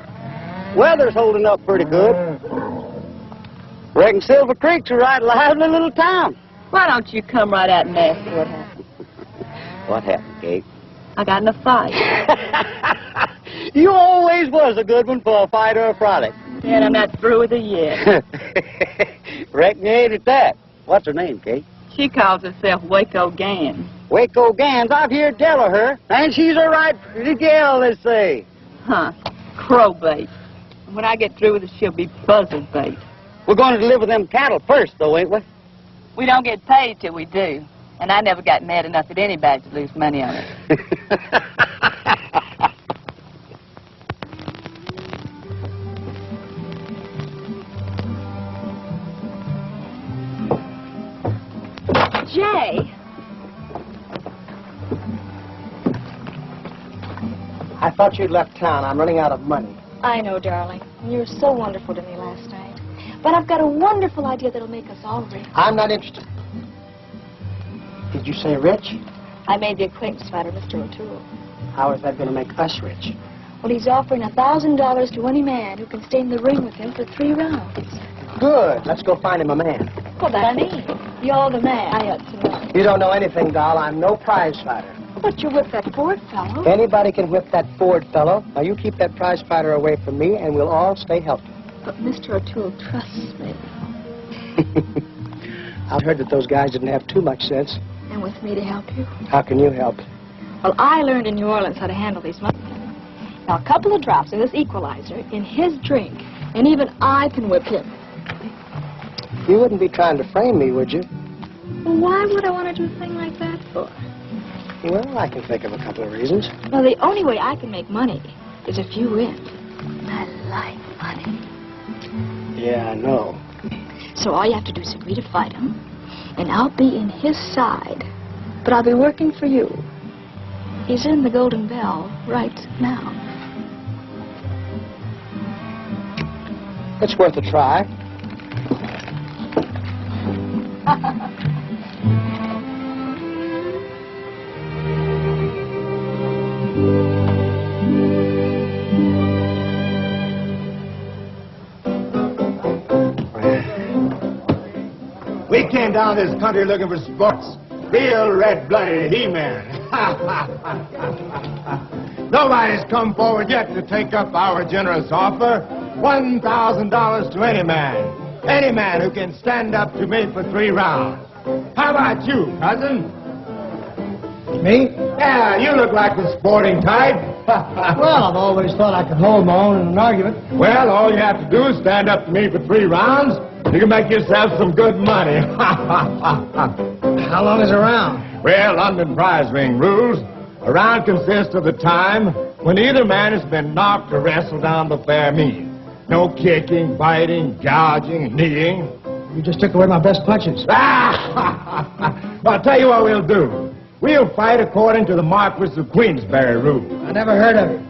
Weather's holding up pretty good. Reckon Silver Creek's a right lively little town. Why don't you come right out and ask me what happened? What happened, Kate? I got in a fight. You always was a good one for a fight or a frolic. Yeah, and I'm not through with her yet. Reckon you ain't at that. What's her name, Kate? She calls herself Waco Gans. Waco Gans. I've heard tell of her. And she's a right pretty gal, they say. Huh. Crowbait. When I get through with her, she'll be buzzard bait. We're going to deliver them cattle first, though, ain't we? We don't get paid till we do. And I never got mad enough at anybody to lose money on it. Jay! I thought you'd left town. I'm running out of money. I know, darling. You were so wonderful to me last night. But I've got a wonderful idea that'll make us all rich. I'm not interested. Did you say rich? I made the acquaintance fighter, Mr. O'Toole. How is that going to make us rich? Well, he's offering $1,000 to any man who can stay in the ring with him for 3 rounds. Good. Let's go find him a man. Well, that I mean. You're the man. I ought to know. You don't know anything, doll. I'm no prize fighter. But you whipped that Ford fellow. Anybody can whip that Ford fellow. Now, you keep that prize fighter away from me, and we'll all stay healthy. But Mr. O'Toole trusts me. I've heard that those guys didn't have too much sense. And with me to help you? How can you help? Well, I learned in New Orleans how to handle these money. Now, a couple of drops in this equalizer in his drink, and even I can whip him. You wouldn't be trying to frame me, would you? Well, why would I want to do a thing like that for? Well, I can think of a couple of reasons. Well, the only way I can make money is if you win. I like money. Yeah, I know. So all you have to do is agree to fight him, and I'll be in his side. But I'll be working for you. He's in the Golden Bell right now. It's worth a try. We came down this country looking for sports. Real red-blooded He-Man. Nobody's come forward yet to take up our generous offer. $1,000 to any man. Any man who can stand up to me for 3 rounds. How about you, cousin? Me? Yeah, you look like the sporting type. Well, I've always thought I could hold my own in an argument. Well, all you have to do is stand up to me for 3 rounds. You can make yourself some good money. How long is a round? Well, London prize ring rules. A round consists of the time when either man has been knocked or wrestled down the fair mean. No kicking, biting, gouging, kneeing. You just took away my best punches. Well, I'll tell you what we'll do. We'll fight according to the Marquis of Queensberry rule. I never heard of it.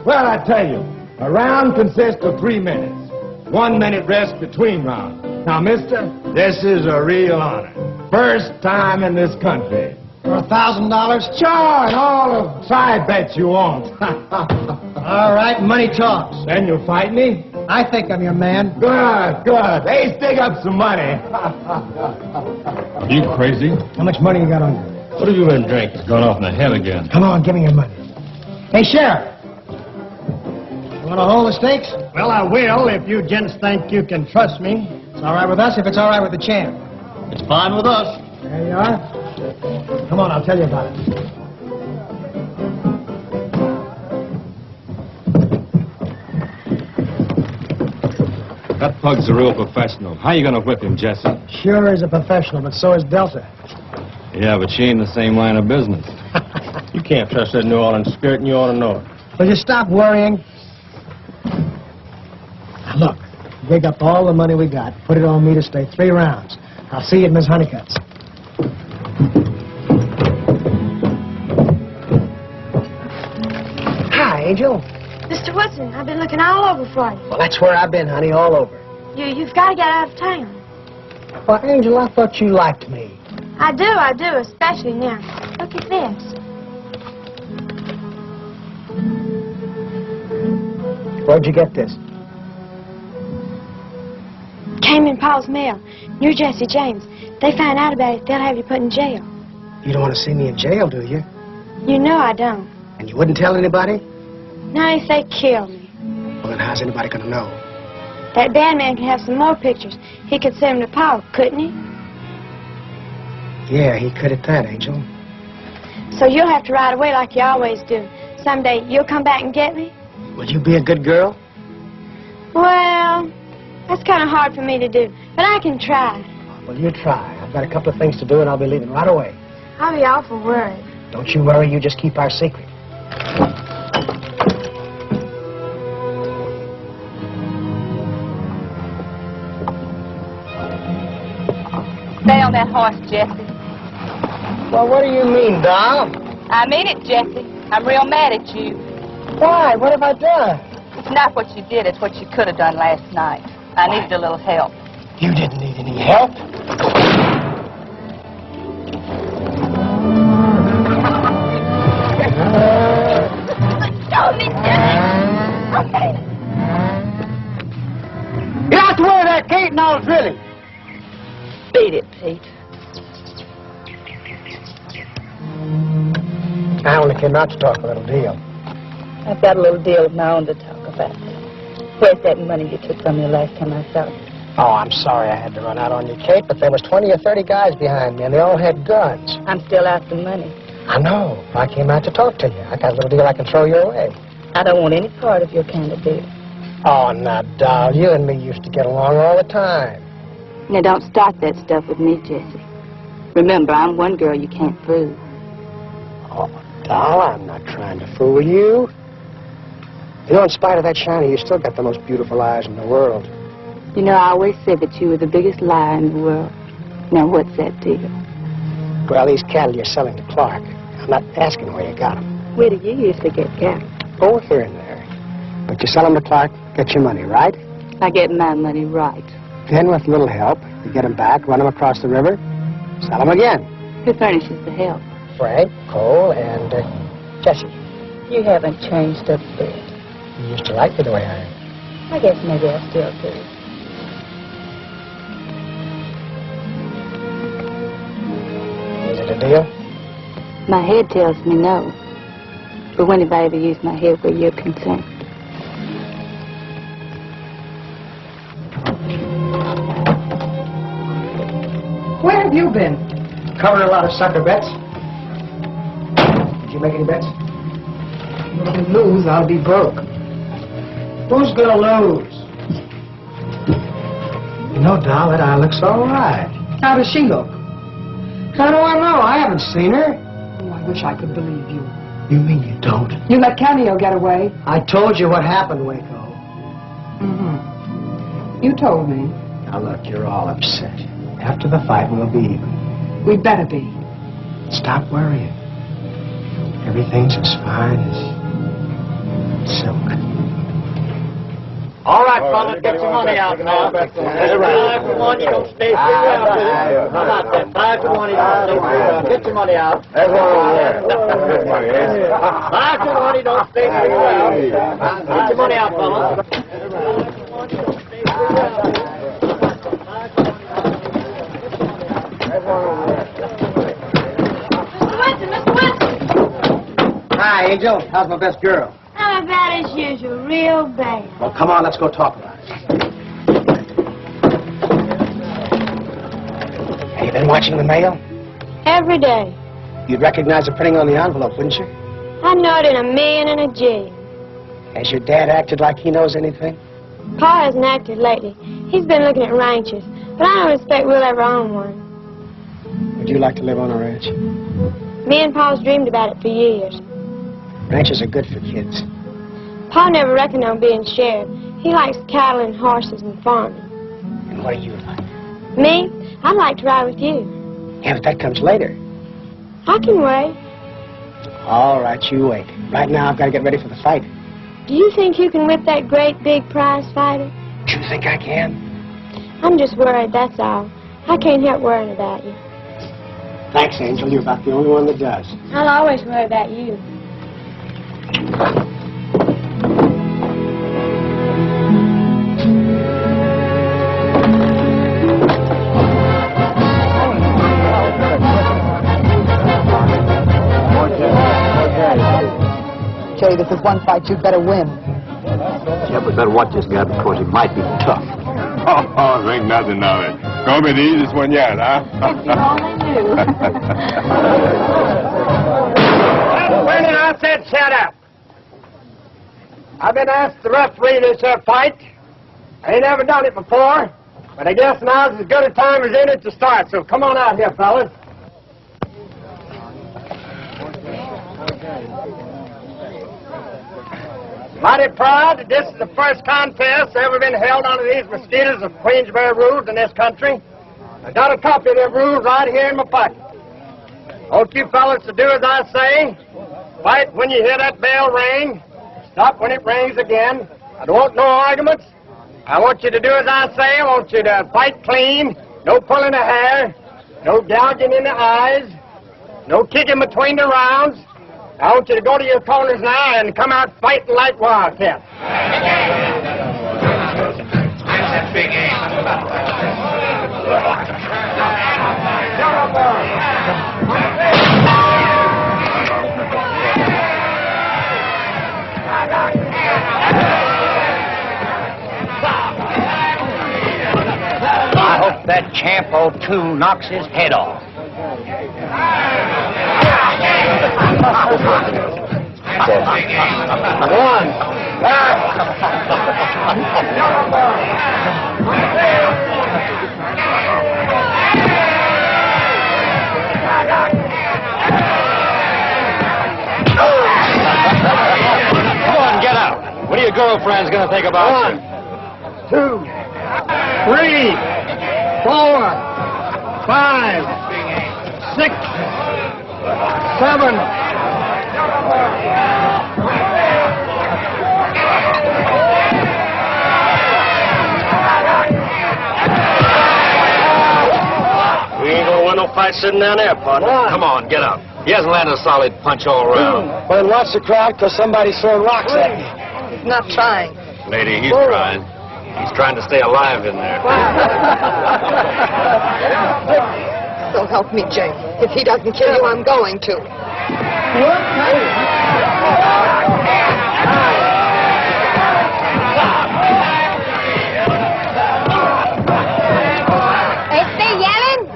Well, I tell you, a round consists of 3 minutes. 1 minute rest between rounds. Now, mister, this is a real honor. First time in this country. For $1,000? Sure, and all the side bets you want. All right, money talks. Then you'll fight me? I think I'm your man. Good, good. Hey, dig up some money. You crazy? How much money you got on you? What have you been drinking? It's gone off in the head again. Come on, give me your money. Hey, Sheriff. You want to hold the stakes? Well, I will if you gents think you can trust me. It's all right with us if it's all right with the champ. It's fine with us. There you are. Come on, I'll tell you about it. That pug's a real professional. How you gonna whip him, Jesse? Sure is a professional, but so is Delta. Yeah, but she ain't in the same line of business. You can't trust that New Orleans spirit, and you ought to know it. Will you stop worrying? Now, look, dig up all the money we got, put it on me to stay 3 rounds. I'll see you at Miss Honeycutt's. Hi, Angel. Mr. Woodson, I've been looking all over for you. Well, that's where I've been, honey, all over. You've got to get out of town. Well, Angel, I thought you liked me. I do, especially now. Look at this. Where'd you get this? Came in Paul's mail. You're Jesse James. They find out about it, they'll have you put in jail. You don't want to see me in jail, do you? You know I don't. And you wouldn't tell anybody? Not if they kill me. Well, then how's anybody going to know? That bad man can have some more pictures. He could send them to Paul, couldn't he? Yeah, he could at that, Angel. So you'll have to ride away like you always do. Someday you'll come back and get me? Would you be a good girl? Well, that's kind of hard for me to do, but I can try. Well, you try. I've got a couple of things to do, and I'll be leaving right away. I'll be awful worried. Don't you worry. You just keep our secret. Stay on that horse, Jesse. Well, what do you mean, doll? I mean it, Jesse. I'm real mad at you. Why? What have I done? It's not what you did, it's what you could have done last night. I needed a little help. You didn't need any help. Show me, Jesse. Okay. Get out the way of that gate and I'll drill him. Beat it, Pete. I only came out to talk a little deal. I've got a little deal of my own to talk about. Where's that money you took from me last time I saw you? Oh, I'm sorry I had to run out on you, Kate, but there was 20 or 30 guys behind me, and they all had guns. I'm still after money. I know. I came out to talk to you. I got a little deal I can throw your way. I don't want any part of your kind of deal. Oh, now, doll, you and me used to get along all the time. Now, don't start that stuff with me, Jesse. Remember, I'm one girl you can't prove. Doll, I'm not trying to fool you. You know, in spite of that shiny, you still got the most beautiful eyes in the world. You know, I always said that you were the biggest liar in the world. Now, what's that deal? Well, these cattle you're selling to Clark, I'm not asking where you got them. Where do you usually get cattle? Both here and there. But you sell them to Clark, get your money, right? I get my money right. Then, with a little help, you get them back, run them across the river, sell them again. Who furnishes the help? Frank, Cole, and Jesse. You haven't changed a bit. You used to like me the way I am. I guess maybe I still do. Is it a deal? My head tells me no. But when have I ever used my head where you're concerned? Where have you been? Covering a lot of sucker bets. Did you make any bets? If you lose, I'll be broke. Who's gonna lose? You know, Doll, that eye looks all right. How does she look? How do I know? I haven't seen her. Oh, I wish I could believe you. You mean you don't? You let Cameo get away? I told you what happened, Waco. Mm-hmm. You told me. Now, look, you're all upset. After the fight, we'll be even. We better be. Stop worrying. Everything's as fine as silk. All right, fellas, get your money out now. 5 to 1, you don't stay 3 rounds with it. How about that? 5 to 1, you don't stay 3 rounds. Get your money out. That's what we're there. 5 to 1, you don't stay 3 rounds. Get your money out, fellas. Hi, Angel. How's my best girl? Not bad as usual, real bad. Well, come on, let's go talk about it. Have you been watching the mail? Every day. You'd recognize the printing on the envelope, wouldn't you? I know it in a million and a G. Has your dad acted like he knows anything? Pa hasn't acted lately. He's been looking at ranches, but I don't expect we'll ever own one. Would you like to live on a ranch? Me and Pa's dreamed about it for years. Ranches are good for kids. Pa never reckoned on being sheriff. He likes cattle and horses and farming. And what do you like? Me? I'd like to ride with you. Yeah, but that comes later. I can wait. All right, you wait. Right now, I've got to get ready for the fight. Do you think you can whip that great big prize fighter? Do you think I can? I'm just worried, that's all. I can't help worrying about you. Thanks, Angel. You're about the only one that does. I'll always worry about you. Jay, this is one fight you'd better win. Yeah, but better watch this guy because he might be tough. Oh, ain't nothing of it. Gonna be the easiest one yet, huh? If you only knew. When did I said shut up? I've been asked to referee this here fight. I ain't never done it before, but I guess now's as good a time as any to start, so come on out here, fellas. Mighty proud that this is the first contest ever been held under these mosquitoes of Queensbury rules in this country. I got a copy of them rules right here in my pocket. I want you fellas to do as I say. Fight when you hear that bell ring. Stop when it rings again. I don't want no arguments. I want you to do as I say. I want you to fight clean. No pulling of hair. No gouging in the eyes. No kicking between the rounds. I want you to go to your corners now and come out fighting like wildcats. I hope that champ O2 knocks his head off. girlfriend's gonna think about you. 2, 3, 4, 5, 6, 7. We ain't gonna win no fight sitting down there, partner. Come on, get up. He hasn't landed a solid punch all around. Well, then watch the crowd, because somebody's throwing rocks at me. He's not trying. Lady, he's trying. He's trying to stay alive in there. So help me, Jay. If he doesn't kill you, I'm going to. They still yelling?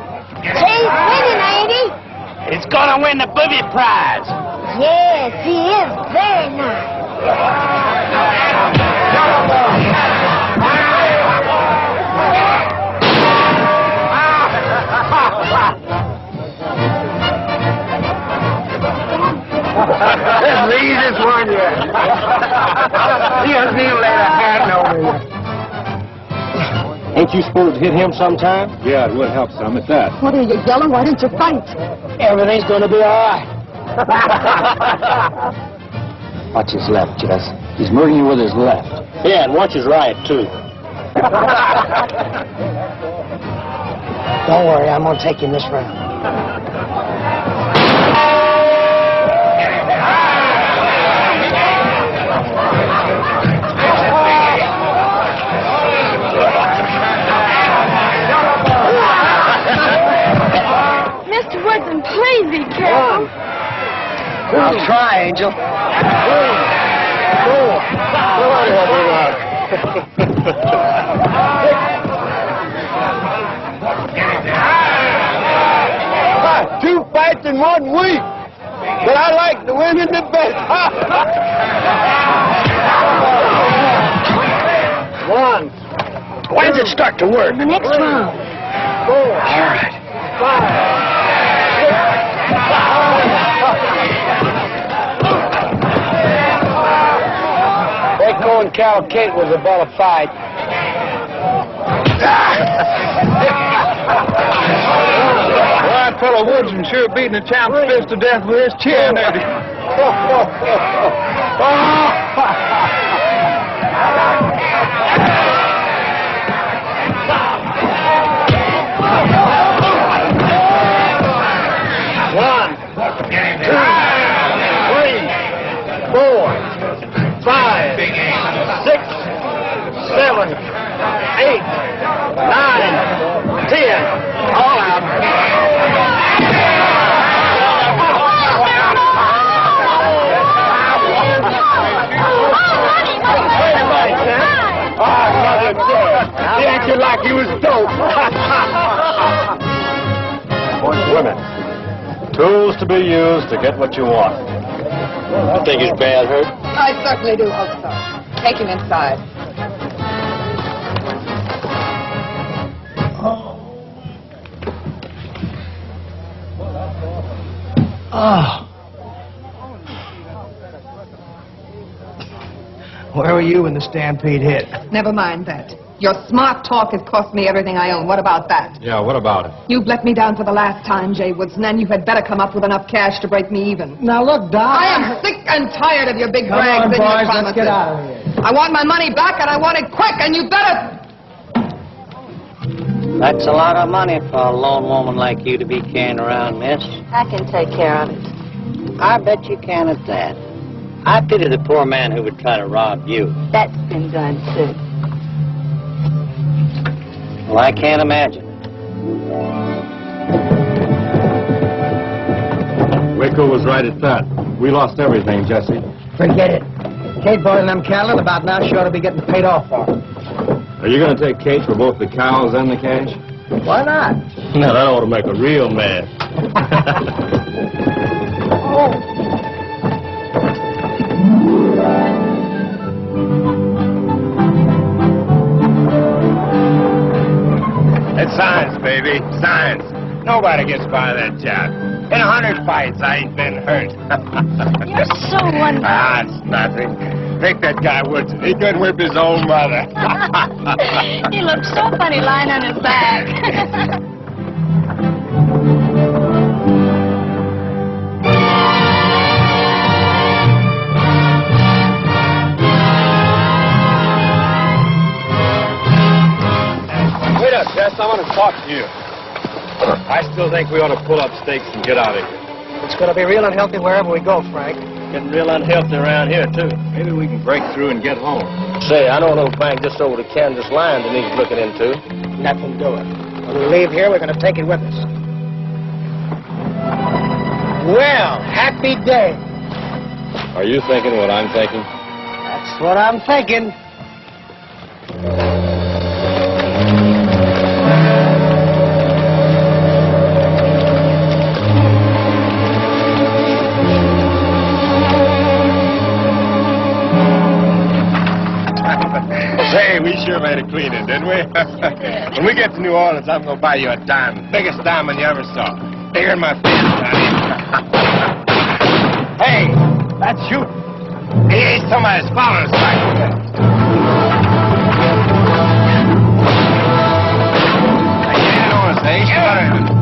Jay's winning, ain't he? It's gonna win the booby prize. Yes, he is very nice. That's the easiest one yet. He hasn't even laid a hand on me. Ain't you supposed to hit him sometime? Yeah, it would help some at that. What are you yelling? Why didn't you fight? Everything's gonna be all right. Watch his left, Jess. He's murdering you with his left. Yeah, and watch his right, too. Don't worry, I'm gonna take him this round. Mr. Woodson, please be careful. I'll try, Angel. 3, 4. Two fights in 1 week. But I like the women the best. 1. When does it start to work? The next round. 4. All right. 5. Waco and Cal Kate was a ball of fight. Well, that fellow Woodson sure beating the champ's fist to death with his chin, ain't he? One, 2, 3, 4, 5, 6, 7, 8, 9, 10. All out. He acted like he was dope. Women. Tools to be used to get what you want. You think he's bad hurt? I certainly do hope so. Take him inside. Oh. Where were you when the stampede hit? Never mind that. Your smart talk has cost me everything I own. What about that? Yeah, what about it? You've let me down for the last time, Jay Woodson, and you had better come up with enough cash to break me even. Now look, Doc. I am sick and tired of your big Come brags on, and your boys, promises. let's get out of here. I want my money back, and I want it quick, and you better... That's a lot of money for a lone woman like you to be carrying around, miss. I can take care of it. I bet you can at that. I pity the poor man who would try to rob you. That's been done, too. Well, I can't imagine. Waco was right at that. We lost everything, Jesse. Forget it. Kate bought them cattle, about now she ought to be getting paid off for them. Are you going to take Kate for both the cows and the cash? Why not? Now, that ought to make a real man. It's science, baby. Science. Nobody gets by that job. In 100 fights, I ain't been hurt. You're so wonderful. Ah, it's nothing. Take that guy, Woodson. He couldn't whip his own mother. He looks so funny lying on his back. Wait up, Jess. I want to talk to you. I still think we ought to pull up stakes and get out of here. It's going to be real unhealthy wherever we go, Frank. Getting real unhealthy around here, too. Maybe we can break through and get home. Say, I know a little bank just over the Kansas line that needs looking into. Nothing doing. When we leave here, we're going to take it with us. Well, happy day. Are you thinking what I'm thinking? That's what I'm thinking. Say, we sure made a cleaning, didn't we? Sure did. When we get to New Orleans, I'm going to buy you a diamond. Biggest diamond you ever saw. Bigger than my fist, honey. Hey, that's you. Hey, somebody's following us back there. Get on us, eh? Sure.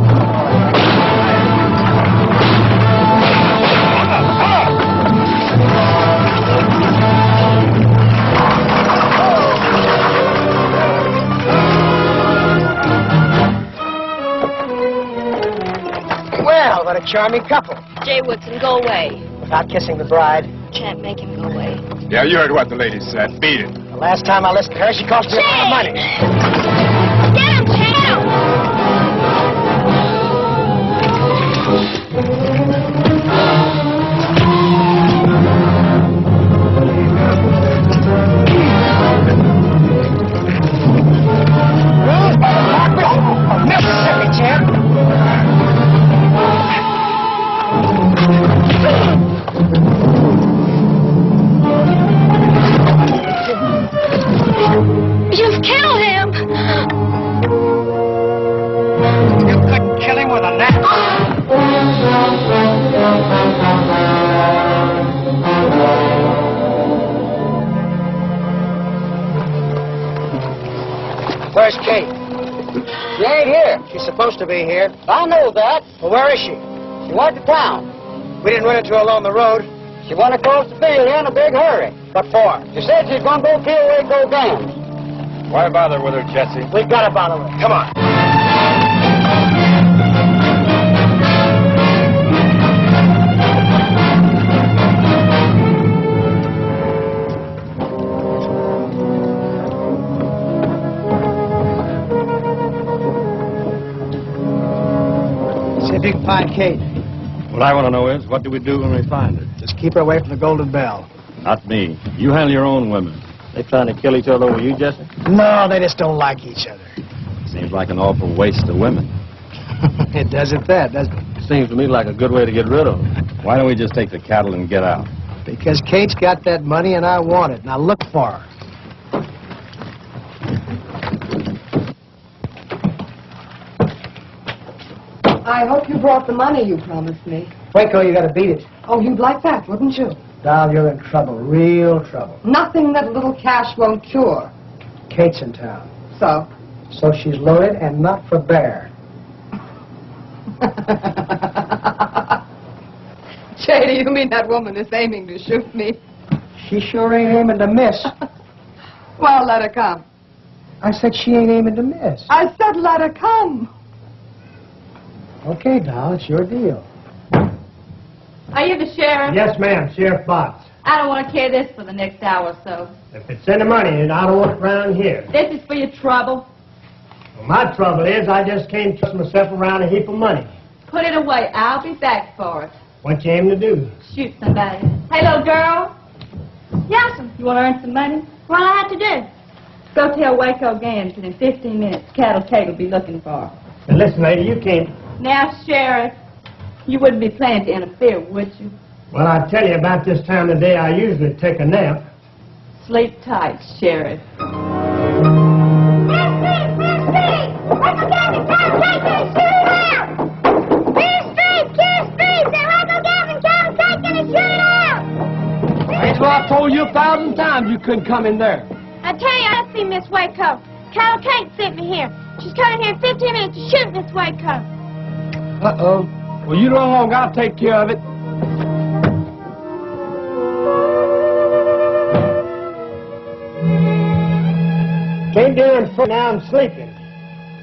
Well, what a charming couple. Jay Woodson, go away. Without kissing the bride. Can't make him go away. Yeah, you heard what the lady said. Beat it. The last time I listened to her, she cost me a lot of money. Get him, Jay! Mississippi, champ. You've killed him! You couldn't kill him with a knife. Where's Kate? She ain't here. She's supposed to be here. I know that. Well, where is she? She went to town. We didn't run into her along the road. She went across the field in a big hurry. What for? She said she's going to go kill Waco Gans. Why bother with her, Jesse? We gotta bother her. Come on. See if you can find Kate. What I want to know is, what do we do when we find her? Just keep her away from the Golden Bell. Not me. You handle your own women. They trying to kill each other over you, Jesse? No, they just don't like each other. Seems like an awful waste of women. It doesn't that, doesn't it? Seems to me like a good way to get rid of them. Why don't we just take the cattle and get out? Because Kate's got that money and I want it. Now look for her. I hope you brought the money you promised me. Waco, you gotta beat it. Oh, you'd like that, wouldn't you? Doll, you're in trouble. Real trouble. Nothing that little cash won't cure. Kate's in town. So? So she's loaded and not for bear. Jay, do you mean that woman is aiming to shoot me? She sure ain't aiming to miss. Well, let her come. I said she ain't aiming to miss. I said let her come. Okay, doll, it's your deal. Are you the sheriff? Yes, ma'am. Sheriff Botts. I don't want to carry this for the next hour or so. If it's any money, and I don't want it around here. This is for your trouble. Well, my trouble is I just can't trust myself around a heap of money. Put it away. I'll be back for it. What you aim to do? Shoot somebody. Hey, little girl. Yes, sir. You want to earn some money? What do I have to do? Go tell Waco Gans that in 15 minutes, Cattle Kate will be looking for her. Now, listen, lady, you can't... Now, Sheriff, you wouldn't be planning to interfere, would you? Well, I tell you, about this time of day, I usually take a nap. Sleep tight, Sheriff. He's I told you 1,000 times you couldn't come in there. I tell you, I see Miss Waco. Carol Kate sent me here. She's coming here in 15 minutes to shoot Miss Waco. Uh-oh. Well, you run along. I'll take care of it. Came down for now I'm sleeping.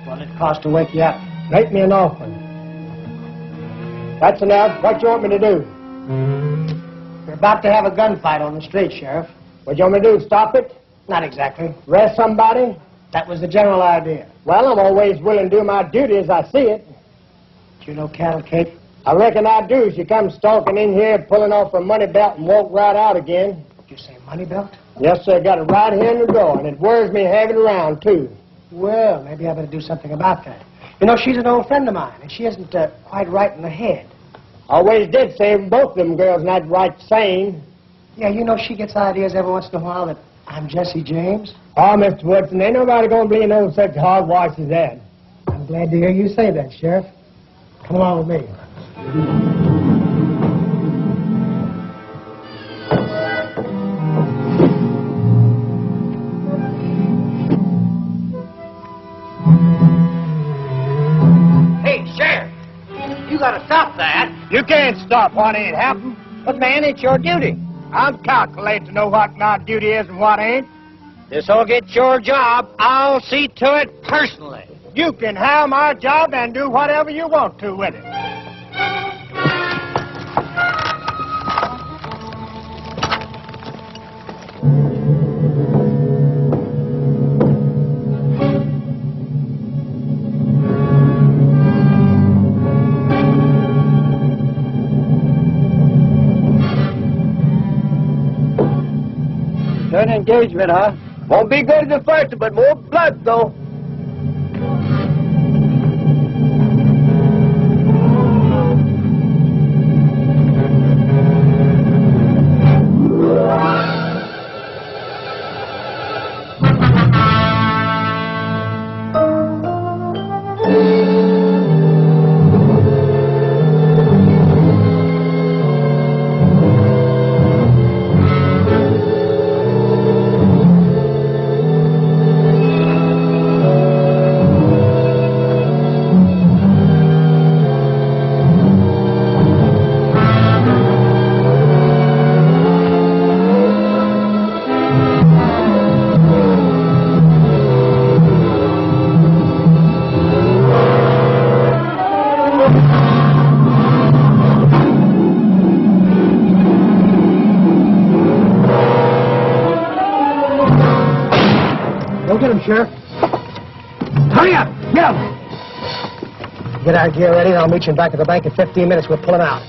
Well, it costs to wake you up. Make me an offer. That's enough. What you want me to do? We're about to have a gunfight on the street, Sheriff. What you want me to do, stop it? Not exactly. Arrest somebody? That was the general idea. Well, I'm always willing to do my duty as I see it. Do you know Cattle Kate? I reckon I do. She comes stalking in here, pulling off her money belt and walk right out again. You say money belt? Yes, sir. Got it right here in the drawer, and it worries me having it around, too. Well, maybe I better do something about that. You know, she's an old friend of mine, and she isn't quite right in the head. Always did say both of them girls not right sane. Yeah, you know, she gets ideas every once in a while that I'm Jesse James. Oh, Mr. Woodson, ain't nobody going to be no such hogwash as that. I'm glad to hear you say that, Sheriff. Come along with me. Hey, Sheriff, you gotta stop that. You can't stop what ain't happened. But, man, it's your duty. I'm calculating to know what my duty is and what ain't. This'll get your job. I'll see to it personally. You can have my job and do whatever you want to with it. Good engagement, huh? Won't be good as the first, but more blood, though. Go get him, Sheriff. Hurry up! Get him! Get our gear ready, and I'll meet you back at the bank in 15 minutes. We'll pull him out.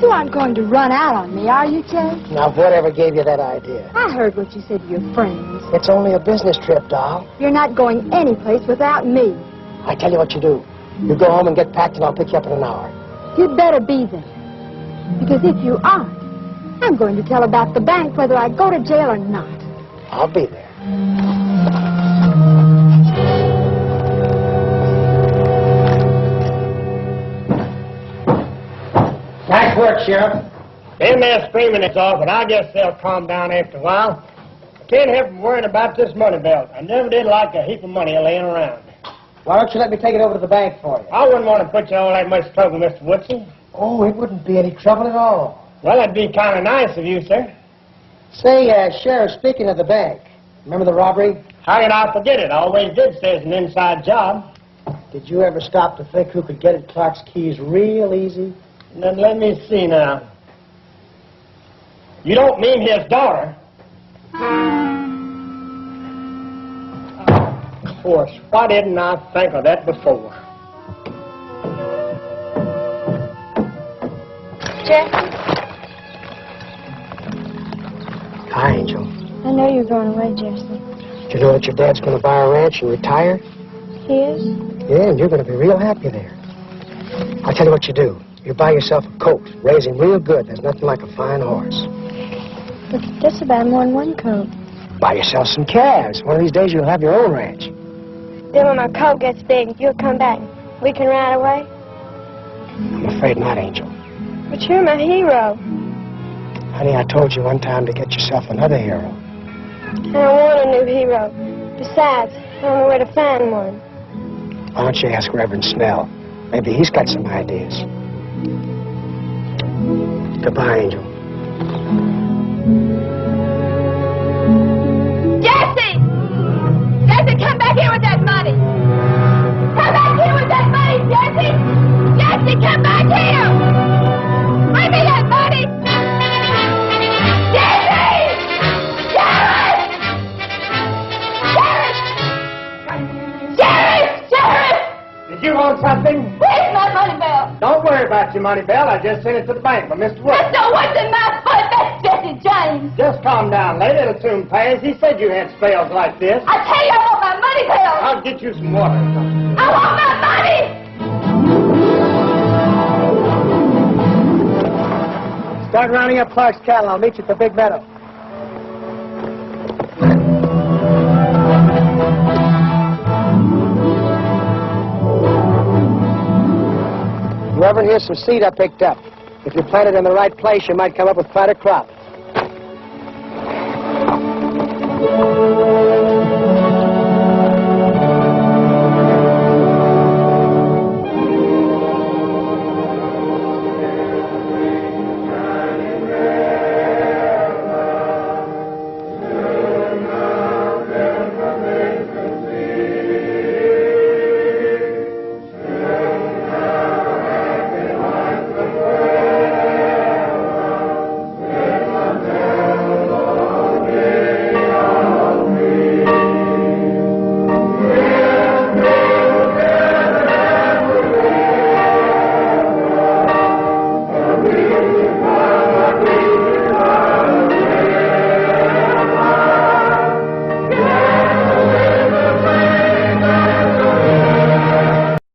You aren't going to run out on me, are you, Jay? Now, whatever gave you that idea? I heard what you said to your friends. It's only a business trip, doll. You're not going anyplace without me. I tell you what you do. You go home and get packed, and I'll pick you up in an hour. You'd better be there. Because if you aren't, I'm going to tell about the bank whether I go to jail or not. I'll be there. Nice work, Sheriff. Them there screaming it's off, but I guess they'll calm down after a while. I can't help from worrying about this money belt. I never did like a heap of money laying around. Why don't you let me take it over to the bank for you? I wouldn't want to put you in all that much trouble, Mr. Woodson. Oh, it wouldn't be any trouble at all. Well, that'd be kind of nice of you, sir. Say, Sheriff, speaking of the bank, remember the robbery? How can I forget it? I always did say it's an inside job. Did you ever stop to think who could get at Clark's keys real easy? Then let me see now. You don't mean his daughter? Of course. Why didn't I think of that before? Jesse, Hi, Angel. I know you're going away, Jesse. Do you know that your dad's going to buy a ranch and retire? He is? Yeah, and you're going to be real happy there. I'll tell you what you do. You buy yourself a colt, raise him real good. There's nothing like a fine horse. But just about more than one coat. Buy yourself some calves. One of these days you'll have your own ranch. Then when my coat gets big, you'll come back. We can ride away? I'm afraid not, Angel. But you're my hero. Honey, I told you one time to get yourself another hero. I don't want a new hero. Besides, I don't know where to find one. Why don't you ask Reverend Snell? Maybe he's got some ideas. Goodbye, Angel. Jesse! Jesse, come back here with that money! Come back here with that money, Jesse! Jesse, come back here! Bring me that money! Jesse! Sheriff! Sheriff! Sheriff! Sheriff! Did you want something? Where's my money belt? Don't worry about your money, Belle. I just sent it to the bank by Mr. Wood. That's not what's in my foot. That's Jesse James. Just calm down, lady. It'll soon pass. He said you had spells like this. I tell you, I want my money belt. I'll get you some water. I want my money. Start rounding up Clark's cattle. I'll meet you at the big meadow. Reverend, here's some seed I picked up. If you plant it in the right place, you might come up with quite a crop.